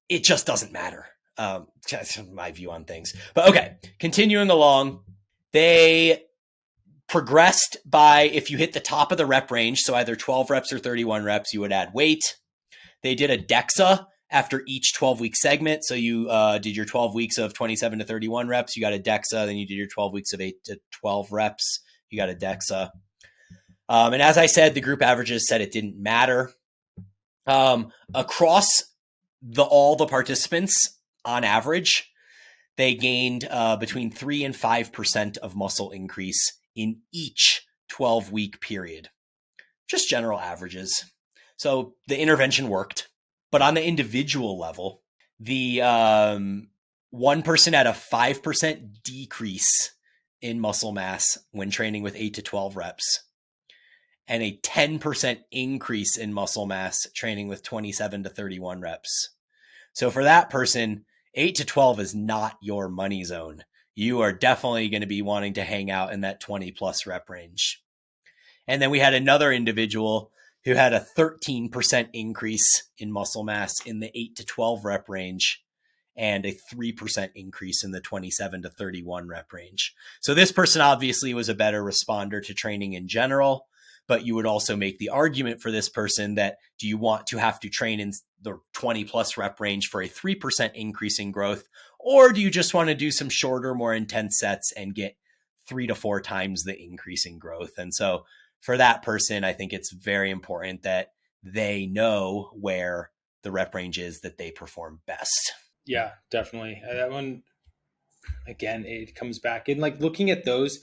doesn't matter. That's my view on things. But okay, continuing along, they progressed by, if you hit the top of the rep range, so either 12 reps or 31 reps, you would add weight. They did a DEXA after each 12-week segment. So you did your 12 weeks of 27 to 31 reps, you got a DEXA. Then you did your 12 weeks of 8 to 12 reps, you got a DEXA. And as I said, the group averages said it didn't matter. Across all the participants, on average, they gained between 3 and 5% of muscle increase in each 12-week period. Just general averages. So the intervention worked. But on the individual level, the one person had a 5% decrease in muscle mass when training with 8 to 12 reps, and a 10% increase in muscle mass training with 27 to 31 reps. So for that person, 8 to 12 is not your money zone. You are definitely going to be wanting to hang out in that 20 plus rep range. And then we had another individual who had a 13% increase in muscle mass in the 8 to 12 rep range and a 3% increase in the 27 to 31 rep range. So this person obviously was a better responder to training in general, but you would also make the argument for this person that, do you want to have to train in the 20 plus rep range for a 3% increase in growth, or do you just want to do some shorter, more intense sets and get 3 to 4 times the increase in growth? And so for that person, I think it's very important that they know where the rep range is that they perform best. Yeah, definitely. That one, again, it comes back in like looking at those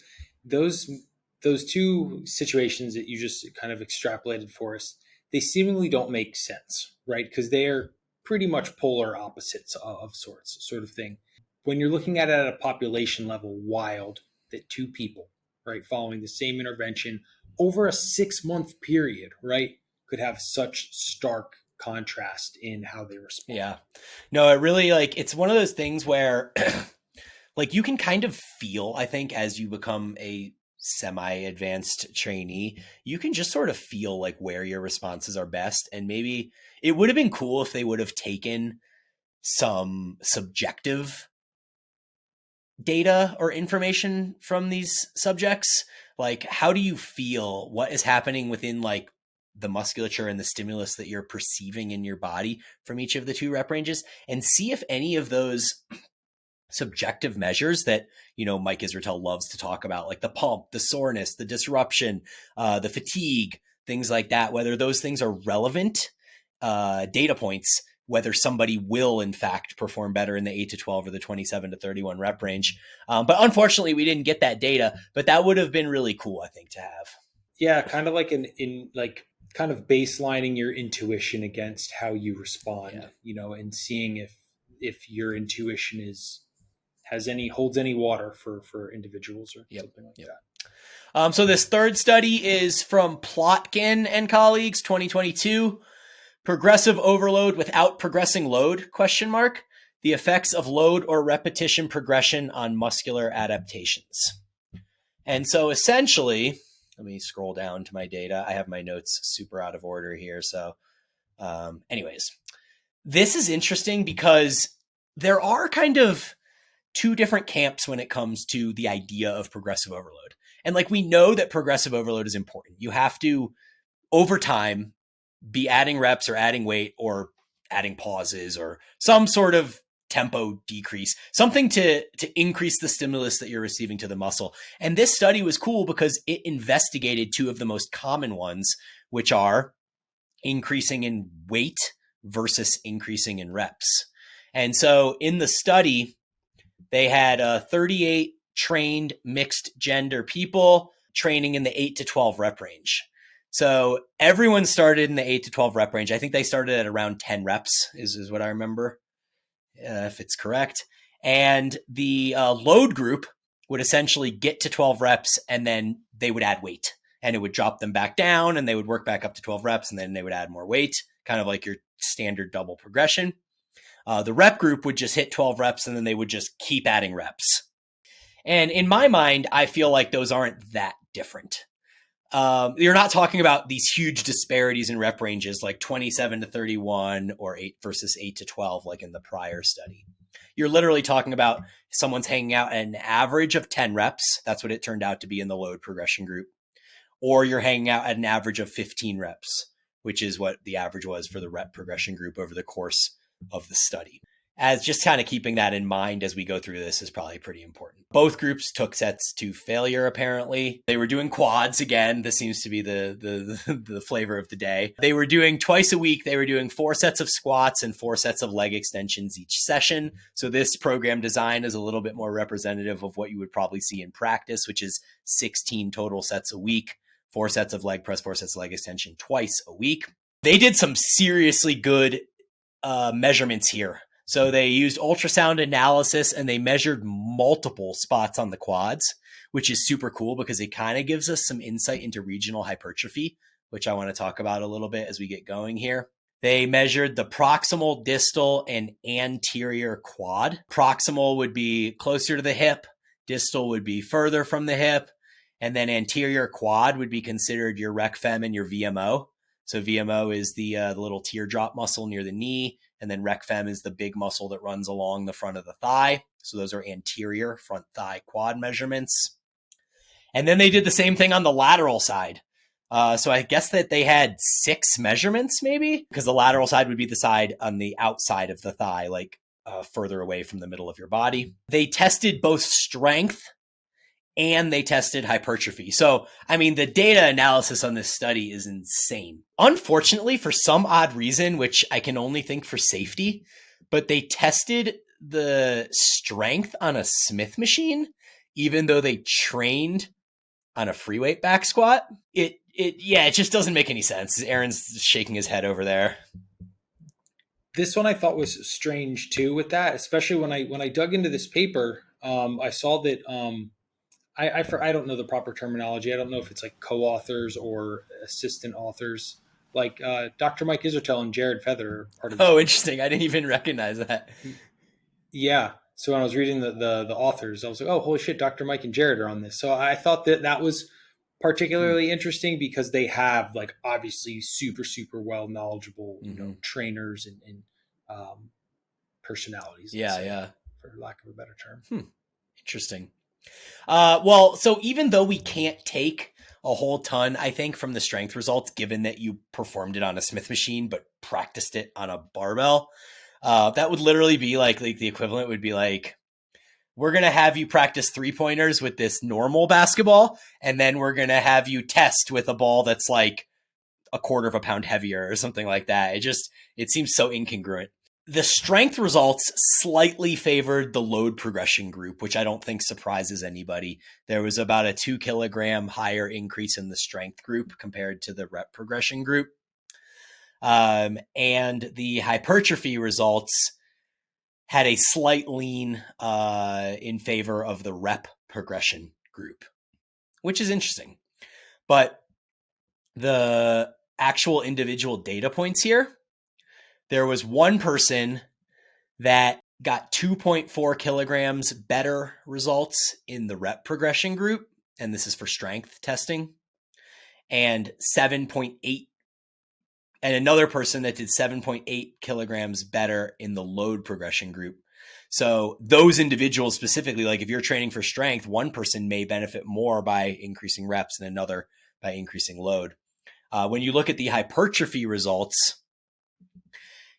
two situations that you just kind of extrapolated for us. They seemingly don't make sense, right? Because they are pretty much polar opposites of sorts, sort of thing. When you're looking at it at a population level, wild that 2 people, right, following the same intervention over a 6-month period, right, could have such stark contrast in how they respond. Yeah. No, it really, like, it's one of those things where like you can kind of feel, I think, as you become a semi-advanced trainee, you can just sort of feel like where your responses are best. And maybe it would have been cool if they would have taken some subjective data or information from these subjects. Like, how do you feel? What is happening within like the musculature and the stimulus that you're perceiving in your body from each of the 2 rep ranges, and see if any of those subjective measures that, you know, Mike Israetel loves to talk about, like the pump, the soreness, the disruption, the fatigue, things like that, whether those things are relevant data points, whether somebody will in fact perform better in the 8 to 12 or the 27 to 31 rep range. But unfortunately we didn't get that data, but that would have been really cool, I think, to have. Yeah, kind of like kind of baselining your intuition against how you respond, you know, and seeing if your intuition holds any water for individuals or something like that. So this third study is from Plotkin and colleagues, 2022. Progressive overload without progressing load, ? The effects of load or repetition progression on muscular adaptations. And so essentially, let me scroll down to my data. I have my notes super out of order here. So anyways, this is interesting because there are kind of 2 different camps when it comes to the idea of progressive overload. And like, we know that progressive overload is important. You have to, over time, be adding reps or adding weight or adding pauses or some sort of tempo decrease, something to increase the stimulus that you're receiving to the muscle. And this study was cool because it investigated 2 of the most common ones, which are increasing in weight versus increasing in reps. And so in the study, they had 38 trained mixed gender people training in the 8 to 12 rep range. So everyone started in the 8 to 12 rep range. I think they started at around 10 reps is what I remember, if it's correct. And the load group would essentially get to 12 reps and then they would add weight, and it would drop them back down and they would work back up to 12 reps and then they would add more weight, kind of like your standard double progression. The rep group would just hit 12 reps and then they would just keep adding reps. And in my mind, I feel like those aren't that different. you're not talking about these huge disparities in rep ranges like 27 to 31 or 8 versus 8 to 12, like in the prior study. You're literally talking about someone's hanging out at an average of 10 reps. That's what it turned out to be in the load progression group. Or you're hanging out at an average of 15 reps, which is what the average was for the rep progression group over the course of the study. As just kind of keeping that in mind as we go through this is probably pretty important. Both groups took sets to failure, apparently. They were doing quads again. This seems to be the flavor of the day. They were doing twice a week. They were doing 4 sets of squats and 4 sets of leg extensions each session. So this program design is a little bit more representative of what you would probably see in practice, which is 16 total sets a week, 4 sets of leg press, 4 sets of leg extension twice a week. They did some seriously good measurements here. So they used ultrasound analysis and they measured multiple spots on the quads, which is super cool because it kind of gives us some insight into regional hypertrophy, which I want to talk about a little bit as we get going here. They measured the proximal, distal, and anterior quad. Proximal would be closer to the hip, distal would be further from the hip, and then anterior quad would be considered your rec fem and your VMO. So VMO is the little teardrop muscle near the knee, and then rec fem is the big muscle that runs along the front of the thigh. So those are anterior front thigh quad measurements. And then they did the same thing on the lateral side. So I guess that they had 6 measurements maybe, because the lateral side would be the side on the outside of the thigh, like further away from the middle of your body. They tested both strength and they tested hypertrophy. So, I mean, the data analysis on this study is insane. Unfortunately, for some odd reason, which I can only think for safety, but they tested the strength on a Smith machine, even though they trained on a free weight back squat. It just doesn't make any sense. Aaron's shaking his head over there. This one I thought was strange too with that, especially when I dug into this paper, I saw that I don't know the proper terminology. I don't know if it's like co-authors or assistant authors. Like Dr. Mike Isertel and Jared Feather are part of this. Oh, interesting. I didn't even recognize that. Yeah. So when I was reading the authors, I was like, oh, holy shit, Dr. Mike and Jared are on this. So I thought that was particularly interesting because they have like obviously super, super well knowledgeable, trainers and personalities. Yeah. For lack of a better term. Interesting. Well, so even though we can't take a whole ton, I think, from the strength results, given that you performed it on a Smith machine, but practiced it on a barbell, that would literally be like the equivalent would be like, we're going to have you practice 3-pointers with this normal basketball, and then we're going to have you test with a ball that's like a quarter of a pound heavier or something like that. It seems so incongruent. The strength results slightly favored the load progression group, which I don't think surprises anybody. There was about a 2 kilogram higher increase in the strength group compared to the rep progression group. And the hypertrophy results had a slight lean in favor of the rep progression group, which is interesting. But the actual individual data points here, there was one person that got 2.4 kilograms better results in the rep progression group, and this is for strength testing, and 7.8, and another person that did 7.8 kilograms better in the load progression group. So those individuals specifically, like if you're training for strength, one person may benefit more by increasing reps and another by increasing load. When you look at the hypertrophy results,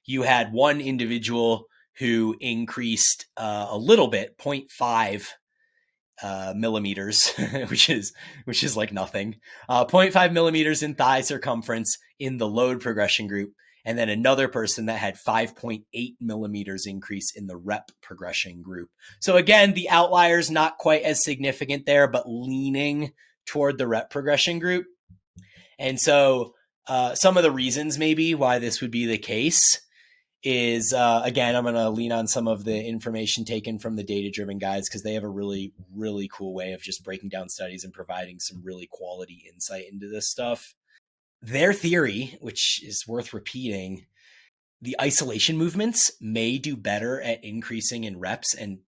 you had one individual who increased a little bit, 0.5 millimeters, which is like nothing, 0.5 millimeters in thigh circumference in the load progression group. And then another person that had 5.8 millimeters increase in the rep progression group. So again, the outliers not quite as significant there, but leaning toward the rep progression group. And so some of the reasons maybe why this would be the case is, again, I'm going to lean on some of the information taken from the data-driven guides because they have a really, really cool way of just breaking down studies and providing some really quality insight into this stuff. Their theory, which is worth repeating, the isolation movements may do better at increasing in reps and,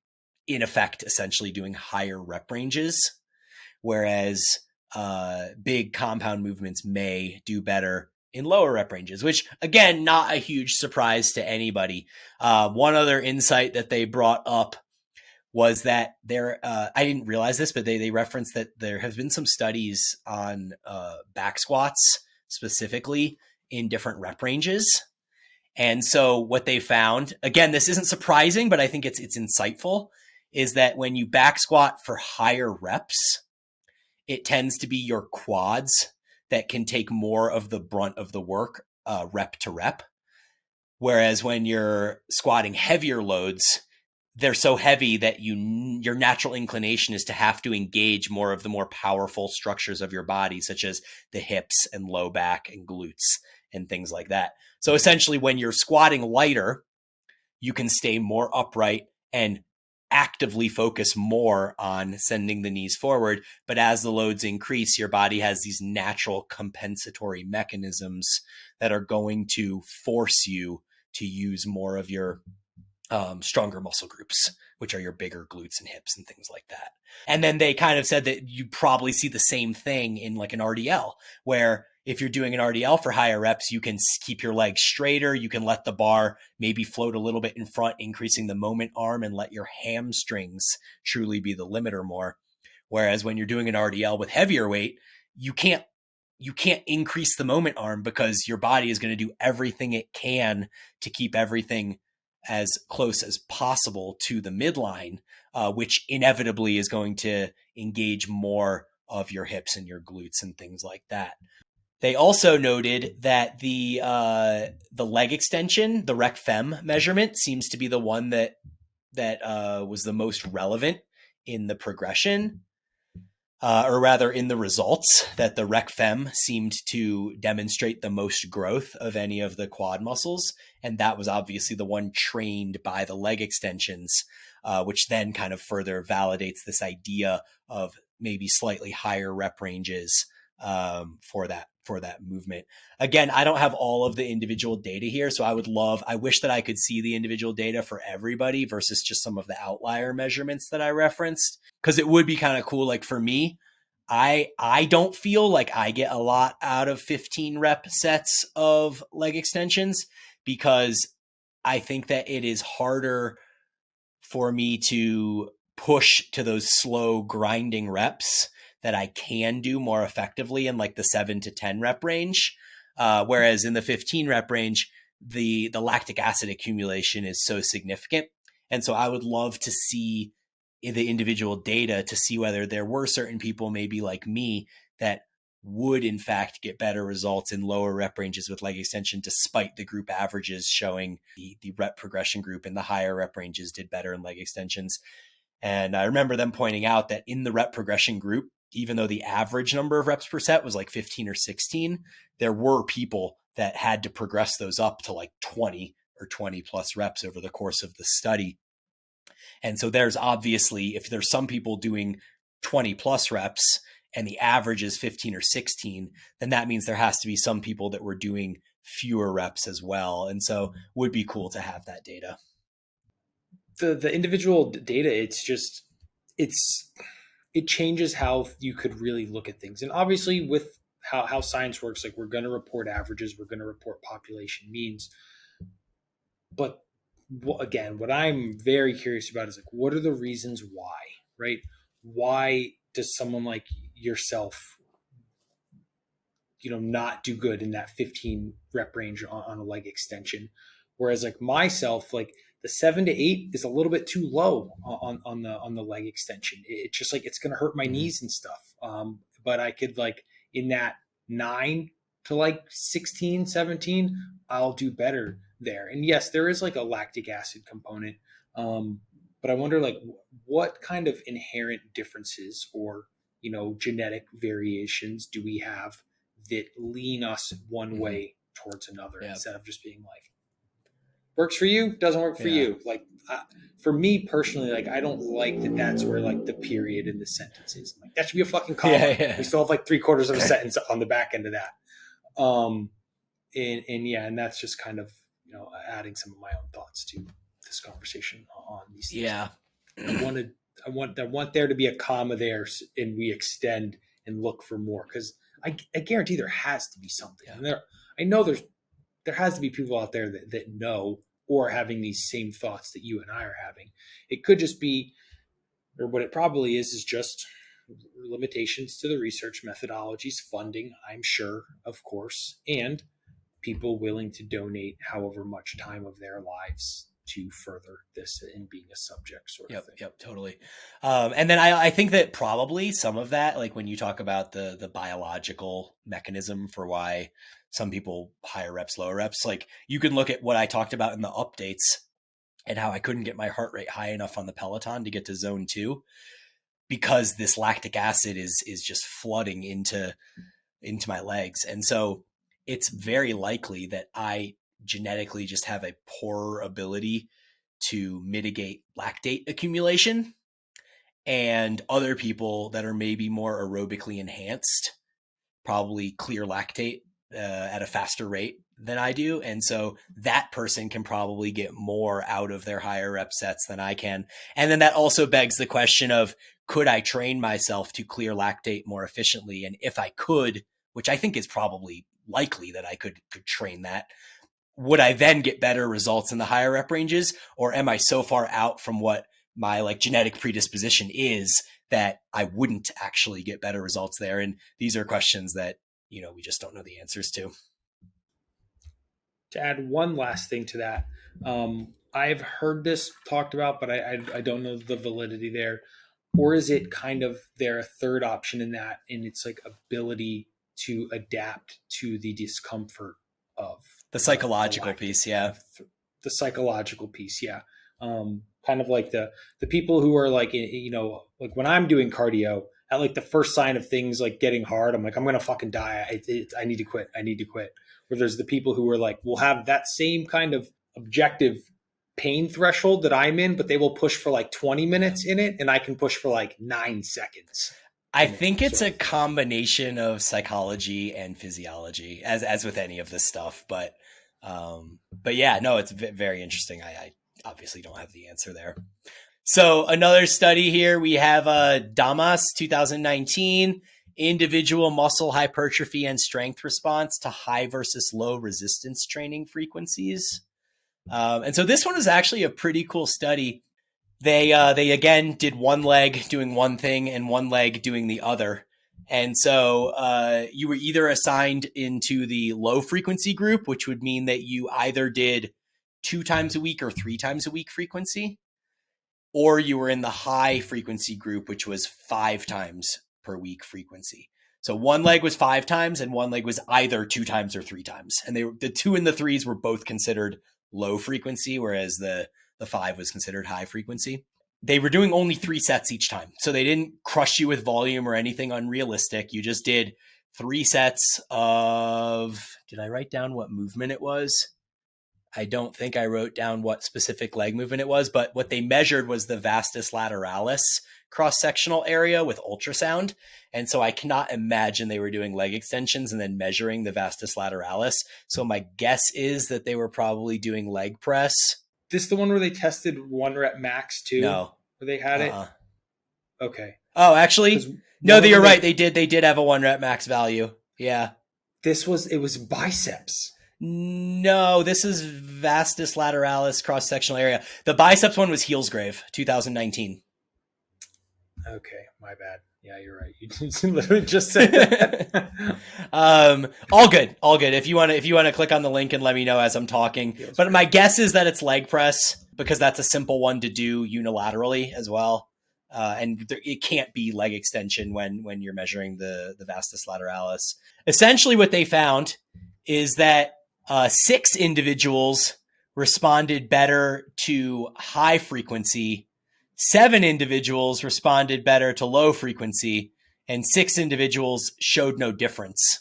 in effect, essentially doing higher rep ranges, whereas big compound movements may do better in lower rep ranges, which again, not a huge surprise to anybody. One other insight that they brought up was that I didn't realize this, but they referenced that there have been some studies on back squats specifically in different rep ranges. And so what they found, again, this isn't surprising, but I think it's insightful, is that when you back squat for higher reps, it tends to be your quads that can take more of the brunt of the work rep to rep. Whereas when you're squatting heavier loads, they're so heavy that your natural inclination is to have to engage more of the more powerful structures of your body, such as the hips and low back and glutes and things like that. So essentially, when you're squatting lighter, you can stay more upright and actively focus more on sending the knees forward. But as the loads increase, your body has these natural compensatory mechanisms that are going to force you to use more of your stronger muscle groups, which are your bigger glutes and hips and things like that. And then they kind of said that you probably see the same thing in like an RDL, where if you're doing an RDL for higher reps, you can keep your legs straighter. You can let the bar maybe float a little bit in front, increasing the moment arm, and let your hamstrings truly be the limiter more. Whereas when you're doing an RDL with heavier weight, you can't increase the moment arm because your body is going to do everything it can to keep everything as close as possible to the midline, which inevitably is going to engage more of your hips and your glutes and things like that. They also noted that the leg extension, the rec fem measurement, seems to be the one that was the most relevant in the progression, or rather in the results, that the rec fem seemed to demonstrate the most growth of any of the quad muscles. And that was obviously the one trained by the leg extensions, which then kind of further validates this idea of maybe slightly higher rep ranges for that movement. Again, I don't have all of the individual data here, so I wish that I could see the individual data for everybody versus just some of the outlier measurements that I referenced, because it would be kind of cool. Like for me, I don't feel like I get a lot out of 15 rep sets of leg extensions, because I think that it is harder for me to push to those slow grinding reps that I can do more effectively in like the 7 to 10 rep range. Whereas in the 15 rep range, the lactic acid accumulation is so significant. And so I would love to see the individual data to see whether there were certain people, maybe like me, that would in fact get better results in lower rep ranges with leg extension, despite the group averages showing the rep progression group in the higher rep ranges did better in leg extensions. And I remember them pointing out that in the rep progression group, even though the average number of reps per set was like 15 or 16, there were people that had to progress those up to like 20 or 20 plus reps over the course of the study. And so there's obviously, if there's some people doing 20 plus reps and the average is 15 or 16, then that means there has to be some people that were doing fewer reps as well. And so would be cool to have that data. The individual data, it changes how you could really look at things. And obviously with how science works, like we're going to report averages, we're going to report population means. But again, what I'm very curious about is like, what are the reasons why, right? Why does someone like yourself, not do good in that 15 rep range on a leg extension? Whereas like myself, like the 7 to 8 is a little bit too low on the leg extension. It's just like, it's going to hurt my knees and stuff. But I could like in that 9 to like 16, 17, I'll do better there. And yes, there is like a lactic acid component. But I wonder like what kind of inherent differences or, genetic variations do we have that lean us one way towards another, instead of just being like, works for you, doesn't work for you. Like for me personally, like I don't like that that's where like the period in the sentence is. Like that should be a fucking comma. We still have like 3/4 of a sentence on the back end of that. And that's just kind of, adding some of my own thoughts to this conversation on these things. I want there to be a comma there, and we extend, and look for more, because I guarantee there has to be something. Yeah. And I know there has to be people out there that know or are having these same thoughts that you and I are having. It could just be, or what it probably is just limitations to the research methodologies, funding, I'm sure, of course, and people willing to donate however much time of their lives to further this in being a subject sort of thing. Yep, totally. And then I think that probably some of that, like when you talk about the biological mechanism for why some people higher reps, lower reps, like you can look at what I talked about in the updates and how I couldn't get my heart rate high enough on the Peloton to get to zone 2 because this lactic acid is just flooding into my legs. And so it's very likely that I genetically just have a poorer ability to mitigate lactate accumulation, and other people that are maybe more aerobically enhanced probably clear lactate at a faster rate than I do. And so that person can probably get more out of their higher rep sets than I can. And then that also begs the question of, could I train myself to clear lactate more efficiently? And if I could, which I think is probably likely that I could train that, would I then get better results in the higher rep ranges? Or am I so far out from what my like genetic predisposition is that I wouldn't actually get better results there? And these are questions that, you know, we just don't know the answers to. To add one last thing to that, I've heard this talked about, but I don't know the validity there. Or is it kind of their third option in that, and it's like ability to adapt to the discomfort of the psychological piece, yeah. The psychological piece, yeah. Kind of like the people who are like, you know, like when I'm doing cardio, at like the first sign of things like getting hard, I'm like, I'm gonna fucking die. I need to quit. I need to quit. Where there's the people who are like, will have that same kind of objective pain threshold that I'm in, but they will push for like 20 minutes in it, and I can push for like 9 seconds. I think it's a combination of psychology and physiology, as with any of this stuff. But yeah, no, it's very interesting. I obviously don't have the answer there. So another study here, we have Damas 2019, individual muscle hypertrophy and strength response to high versus low resistance training frequencies. And so this one is actually a pretty cool study. They again did one leg doing one thing and one leg doing the other. And so you were either assigned into the low frequency group, which would mean that you either did 2 times a week or 3 times a week frequency, or you were in the high frequency group, which was 5 times per week frequency. So one leg was 5 times and one leg was either 2 times or 3 times. And the 2 and the 3s were both considered low frequency, whereas the 5 was considered high frequency. They were doing only 3 sets each time. So they didn't crush you with volume or anything unrealistic. You just did 3 sets of, did I write down what movement it was? I don't think I wrote down what specific leg movement it was, but what they measured was the vastus lateralis cross-sectional area with ultrasound. And so I cannot imagine they were doing leg extensions and then measuring the vastus lateralis. So my guess is that they were probably doing leg press. This the one where they tested 1 rep max too? No. Where they had it? Okay. Oh, actually, no, you're right. They did have a 1 rep max value. Yeah. It was biceps. No, this is vastus lateralis cross-sectional area. The biceps one was Heelsgrave, 2019. Okay, my bad. Yeah, you're right. You literally just said that. All good. If you want to click on the link and let me know as I'm talking. But my guess is that it's leg press because that's a simple one to do unilaterally as well. And it can't be leg extension when you're measuring the vastus lateralis. Essentially what they found is that 6 individuals responded better to high frequency, 7 individuals responded better to low frequency, and 6 individuals showed no difference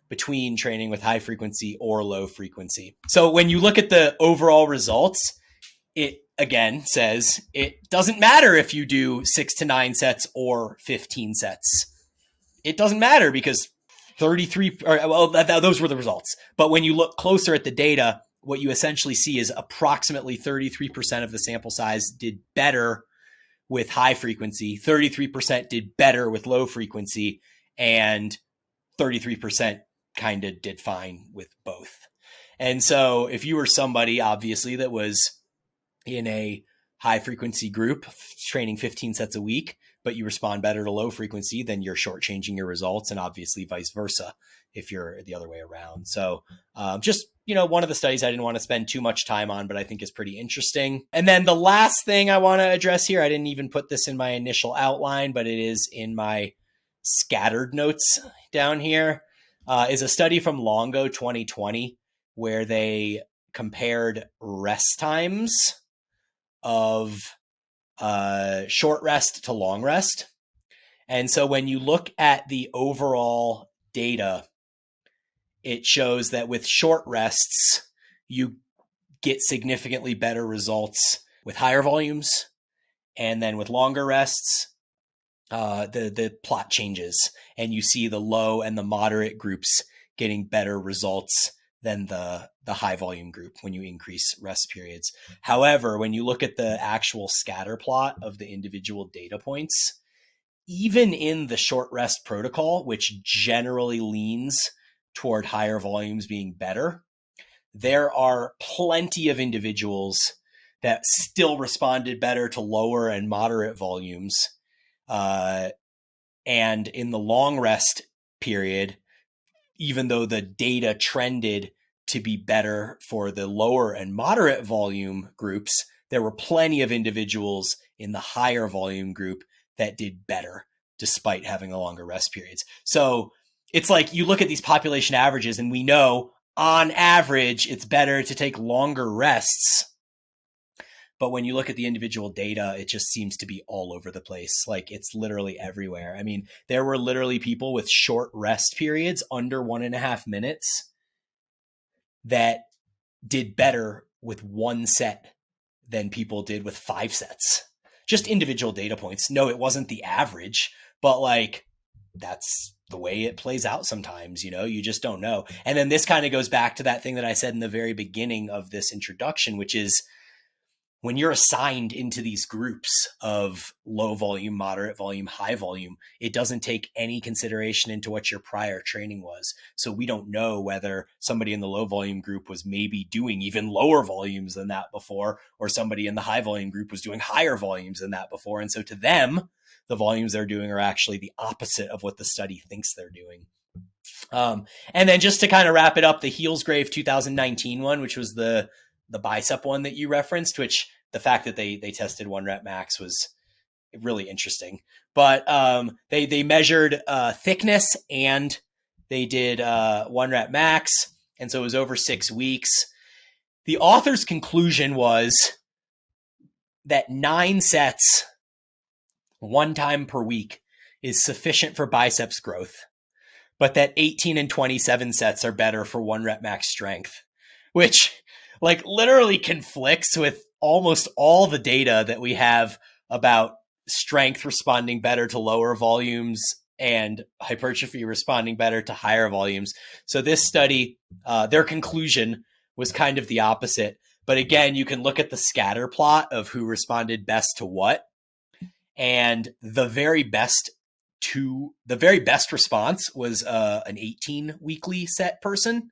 between training with high frequency or low frequency. So when you look at the overall results, it again says it doesn't matter if you do 6 to 9 sets or 15 sets. It doesn't matter because 33, those were the results. But when you look closer at the data, what you essentially see is approximately 33% of the sample size did better with high frequency, 33% did better with low frequency, and 33% kind of did fine with both. And so if you were somebody, obviously, that was in a high frequency group training 15 sets a week, but you respond better to low frequency, then you're shortchanging your results, and obviously vice versa if you're the other way around. So just, one of the studies I didn't want to spend too much time on, but I think is pretty interesting. And then the last thing I want to address here, I didn't even put this in my initial outline, but it is in my scattered notes down here, is a study from Longo 2020 where they compared rest times of short rest to long rest. And so when you look at the overall data, it shows that with short rests, you get significantly better results with higher volumes. And then with longer rests, the plot changes, and you see the low and the moderate groups getting better results than the high volume group when you increase rest periods. However, when you look at the actual scatter plot of the individual data points, even in the short rest protocol, which generally leans toward higher volumes being better, there are plenty of individuals that still responded better to lower and moderate volumes. And in the long rest period, even though the data trended to be better for the lower and moderate volume groups, there were plenty of individuals in the higher volume group that did better despite having the longer rest periods. So it's like you look at these population averages, and we know on average it's better to take longer rests. But when you look at the individual data, it just seems to be all over the place. Like it's literally everywhere. I mean, there were literally people with short rest periods under 1.5 minutes that did better with one set than people did with 5 sets. Just individual data points. No, it wasn't the average, but like that's the way it plays out sometimes, you just don't know. And then this kind of goes back to that thing that I said in the very beginning of this introduction, which is when you're assigned into these groups of low volume, moderate volume, high volume, it doesn't take any consideration into what your prior training was. So we don't know whether somebody in the low volume group was maybe doing even lower volumes than that before, or somebody in the high volume group was doing higher volumes than that before. And so to them, the volumes they're doing are actually the opposite of what the study thinks they're doing. And then just to kind of wrap it up, the Heelsgrave 2019 one, which was the bicep one that you referenced, which the fact that they tested 1 rep max was really interesting. But they measured thickness, and they did 1 rep max. And so it was over 6 weeks. The author's conclusion was that 9 sets, 1 time per week, is sufficient for biceps growth, but that 18 and 27 sets are better for 1 rep max strength, which like literally conflicts with almost all the data that we have about strength responding better to lower volumes and hypertrophy responding better to higher volumes. So this study, their conclusion was kind of the opposite. But again, you can look at the scatter plot of who responded best to what. And the very best response was an 18 weekly set person.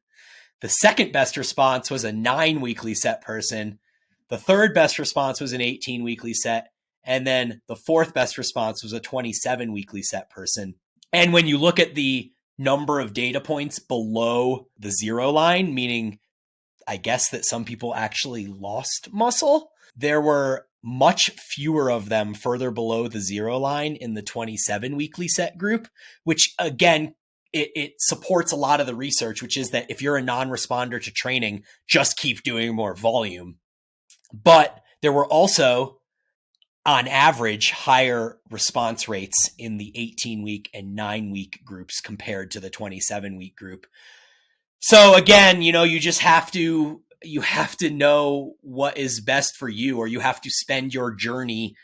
The second best response was a 9 weekly set person. The third best response was an 18 weekly set. And then the fourth best response was a 27 weekly set person. And when you look at the number of data points below the 0 line, meaning I guess that some people actually lost muscle, there were much fewer of them further below the 0 line in the 27 weekly set group, which again, it supports a lot of the research, which is that if you're a non-responder to training, just keep doing more volume. But there were also, on average, higher response rates in the 18-week and 9-week groups compared to the 27-week group. So again, you just have to know what is best for you, or you have to spend your journey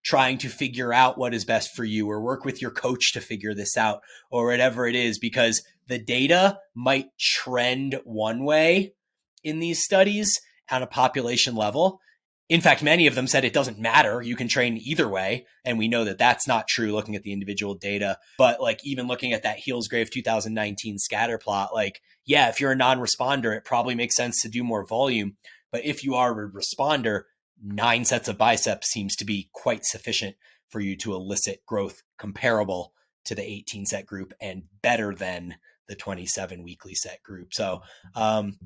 trying to figure out what is best for you, or work with your coach to figure this out, or whatever it is, because the data might trend one way in these studies on a population level, In fact, many of them said it doesn't matter. You can train either way. And we know that that's not true looking at the individual data. But like even looking at that Heelsgrave 2019 scatter plot, like, yeah, if you're a non-responder, it probably makes sense to do more volume. But if you are a responder, 9 sets of biceps seems to be quite sufficient for you to elicit growth comparable to the 18 set group and better than the 27 weekly set group. So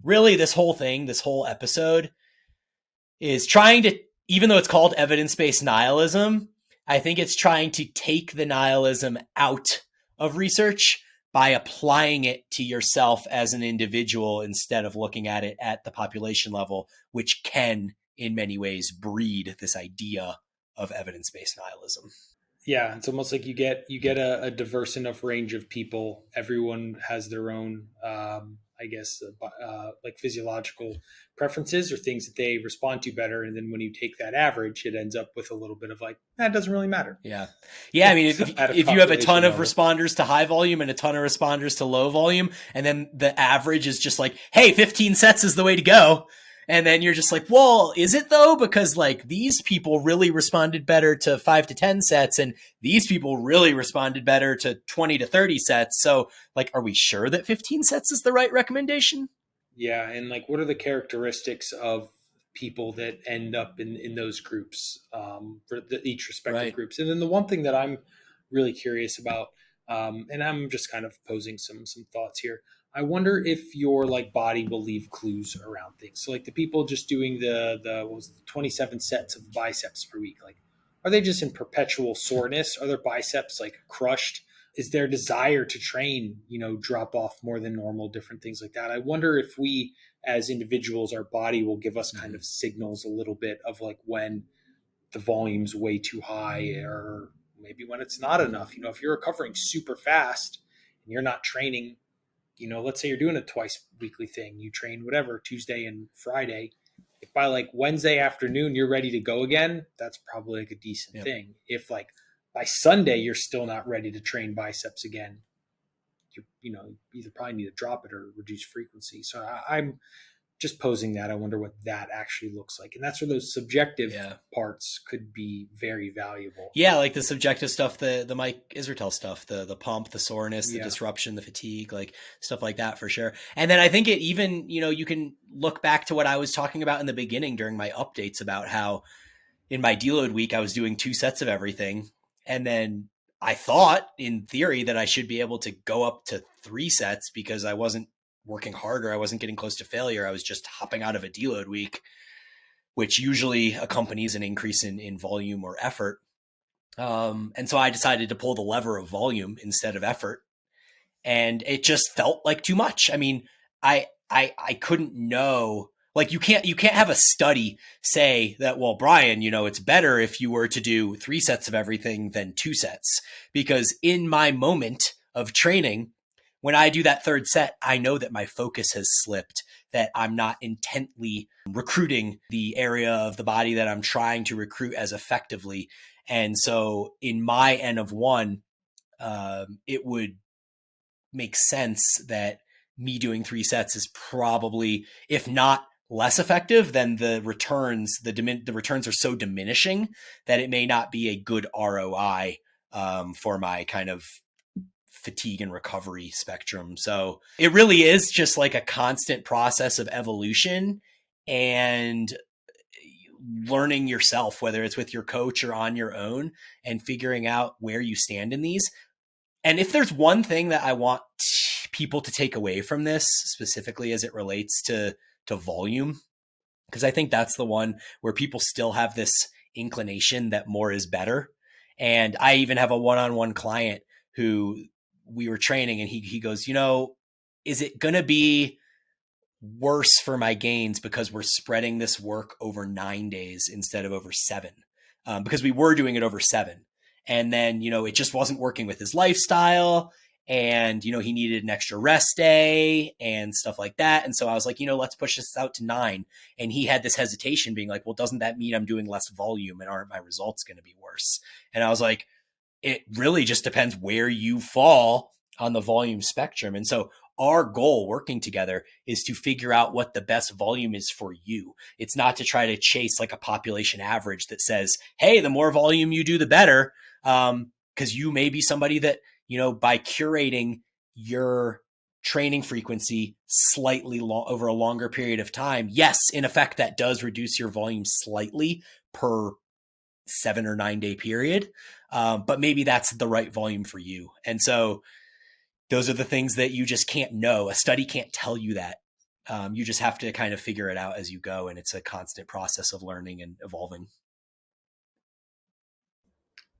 really this whole thing, this whole episode is trying to, even though it's called evidence-based nihilism, I think it's trying to take the nihilism out of research by applying it to yourself as an individual instead of looking at it at the population level, which can, in many ways, breed this idea of evidence-based nihilism. Yeah, it's almost like you get a diverse enough range of people. Everyone has their own, I guess, like physiological preferences or things that they respond to better. And then when you take that average, it ends up with a little bit of like, that doesn't really matter. Yeah. I mean, if you have a ton of level. responders to high volume and a ton of responders to low volume, and then the average is just like, hey, 15 sets is the way to go. And then you're just like, well, is it though? Because like these people really responded better to 5 to 10 sets, and these people really responded better to 20 to 30 sets. So like, are we sure that 15 sets is the right recommendation? Yeah, and like, what are the characteristics of people that end up in those groups, for each respective Right. groups? And then the one thing that I'm really curious about, and I'm just kind of posing some thoughts here. I wonder if your like body will leave clues around things. So like the people just doing the what was it, 27 sets of biceps per week, like are they just in perpetual soreness? Are their biceps like crushed? Is their desire to train, drop off more than normal, different things like that? I wonder if we as individuals, our body will give us kind of signals a little bit of like when the volume's way too high or maybe when it's not enough. If you're recovering super fast and you're not training, let's say you're doing a twice weekly thing, you train whatever, Tuesday and Friday. If by like Wednesday afternoon you're ready to go again, that's probably like a decent thing. If like by Sunday you're still not ready to train biceps again, you either probably need to drop it or reduce frequency. So I'm just posing that. I wonder what that actually looks like. And that's where those subjective parts could be very valuable. Yeah, like the subjective stuff, the Mike Israetel stuff, the pump, the soreness, the disruption, the fatigue, like stuff like that for sure. And then I think it even, you can look back to what I was talking about in the beginning during my updates about how in my deload week, I was doing 2 sets of everything. And then I thought in theory that I should be able to go up to 3 sets because I wasn't working harder. I wasn't getting close to failure. I was just hopping out of a deload week, which usually accompanies an increase in volume or effort. And so I decided to pull the lever of volume instead of effort. And it just felt like too much. I mean, I couldn't know, like you can't have a study say that, well, Brian, it's better if you were to do 3 sets of everything than 2 sets, because in my moment of training, when I do that 3rd set, I know that my focus has slipped, that I'm not intently recruiting the area of the body that I'm trying to recruit as effectively. And so in my N of 1, it would make sense that me doing 3 sets is probably, if not less effective, then the returns are so diminishing that it may not be a good ROI for my kind of fatigue and recovery spectrum. So it really is just like a constant process of evolution and learning yourself, whether it's with your coach or on your own, and figuring out where you stand in these. And if there's one thing that I want people to take away from this, specifically as it relates to volume, because I think that's the one where people still have this inclination that more is better. And I even have a one-on-one client who we were training, and he goes, is it going to be worse for my gains because we're spreading this work over 9 days instead of over 7? Because we were doing it over 7. And then, it just wasn't working with his lifestyle, and, he needed an extra rest day and stuff like that. And so I was like, let's push this out to 9. And he had this hesitation being like, well, doesn't that mean I'm doing less volume, and aren't my results going to be worse? And I was like, it really just depends where you fall on the volume spectrum. And so our goal working together is to figure out what the best volume is for you. It's not to try to chase like a population average that says, hey, the more volume you do, the better. Because you may be somebody that, by curating your training frequency slightly over a longer period of time, yes, in effect, that does reduce your volume slightly per 7 or 9 day period. But maybe that's the right volume for you. And so those are the things that you just can't know. A study can't tell you that. You just have to kind of figure it out as you go. And it's a constant process of learning and evolving.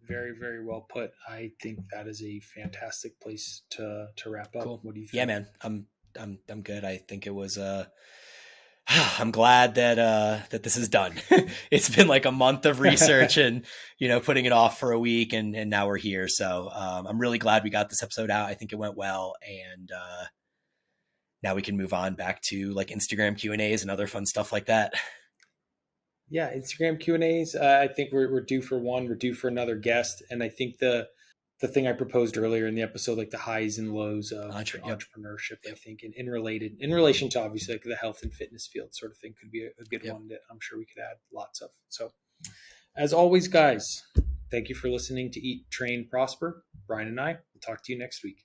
Very, very well put. I think that is a fantastic place to wrap up. Cool. What do you think? Yeah, man. I'm good. I think it was I'm glad that this is done. It's been like a month of research and putting it off for a week, and now we're here. So I'm really glad we got this episode out. I think it went well, and now we can move on back to like Instagram Q&As and other fun stuff like that. Yeah, Instagram Q&As. I think we're due for one. We're due for another guest, and I think the thing I proposed earlier in the episode, like the highs and lows of entrepreneurship, I think, and in relation to obviously like the health and fitness field sort of thing, could be a good one that I'm sure we could add lots of. So, as always, guys, thank you for listening to Eat, Train, Prosper. Brian and I will talk to you next week.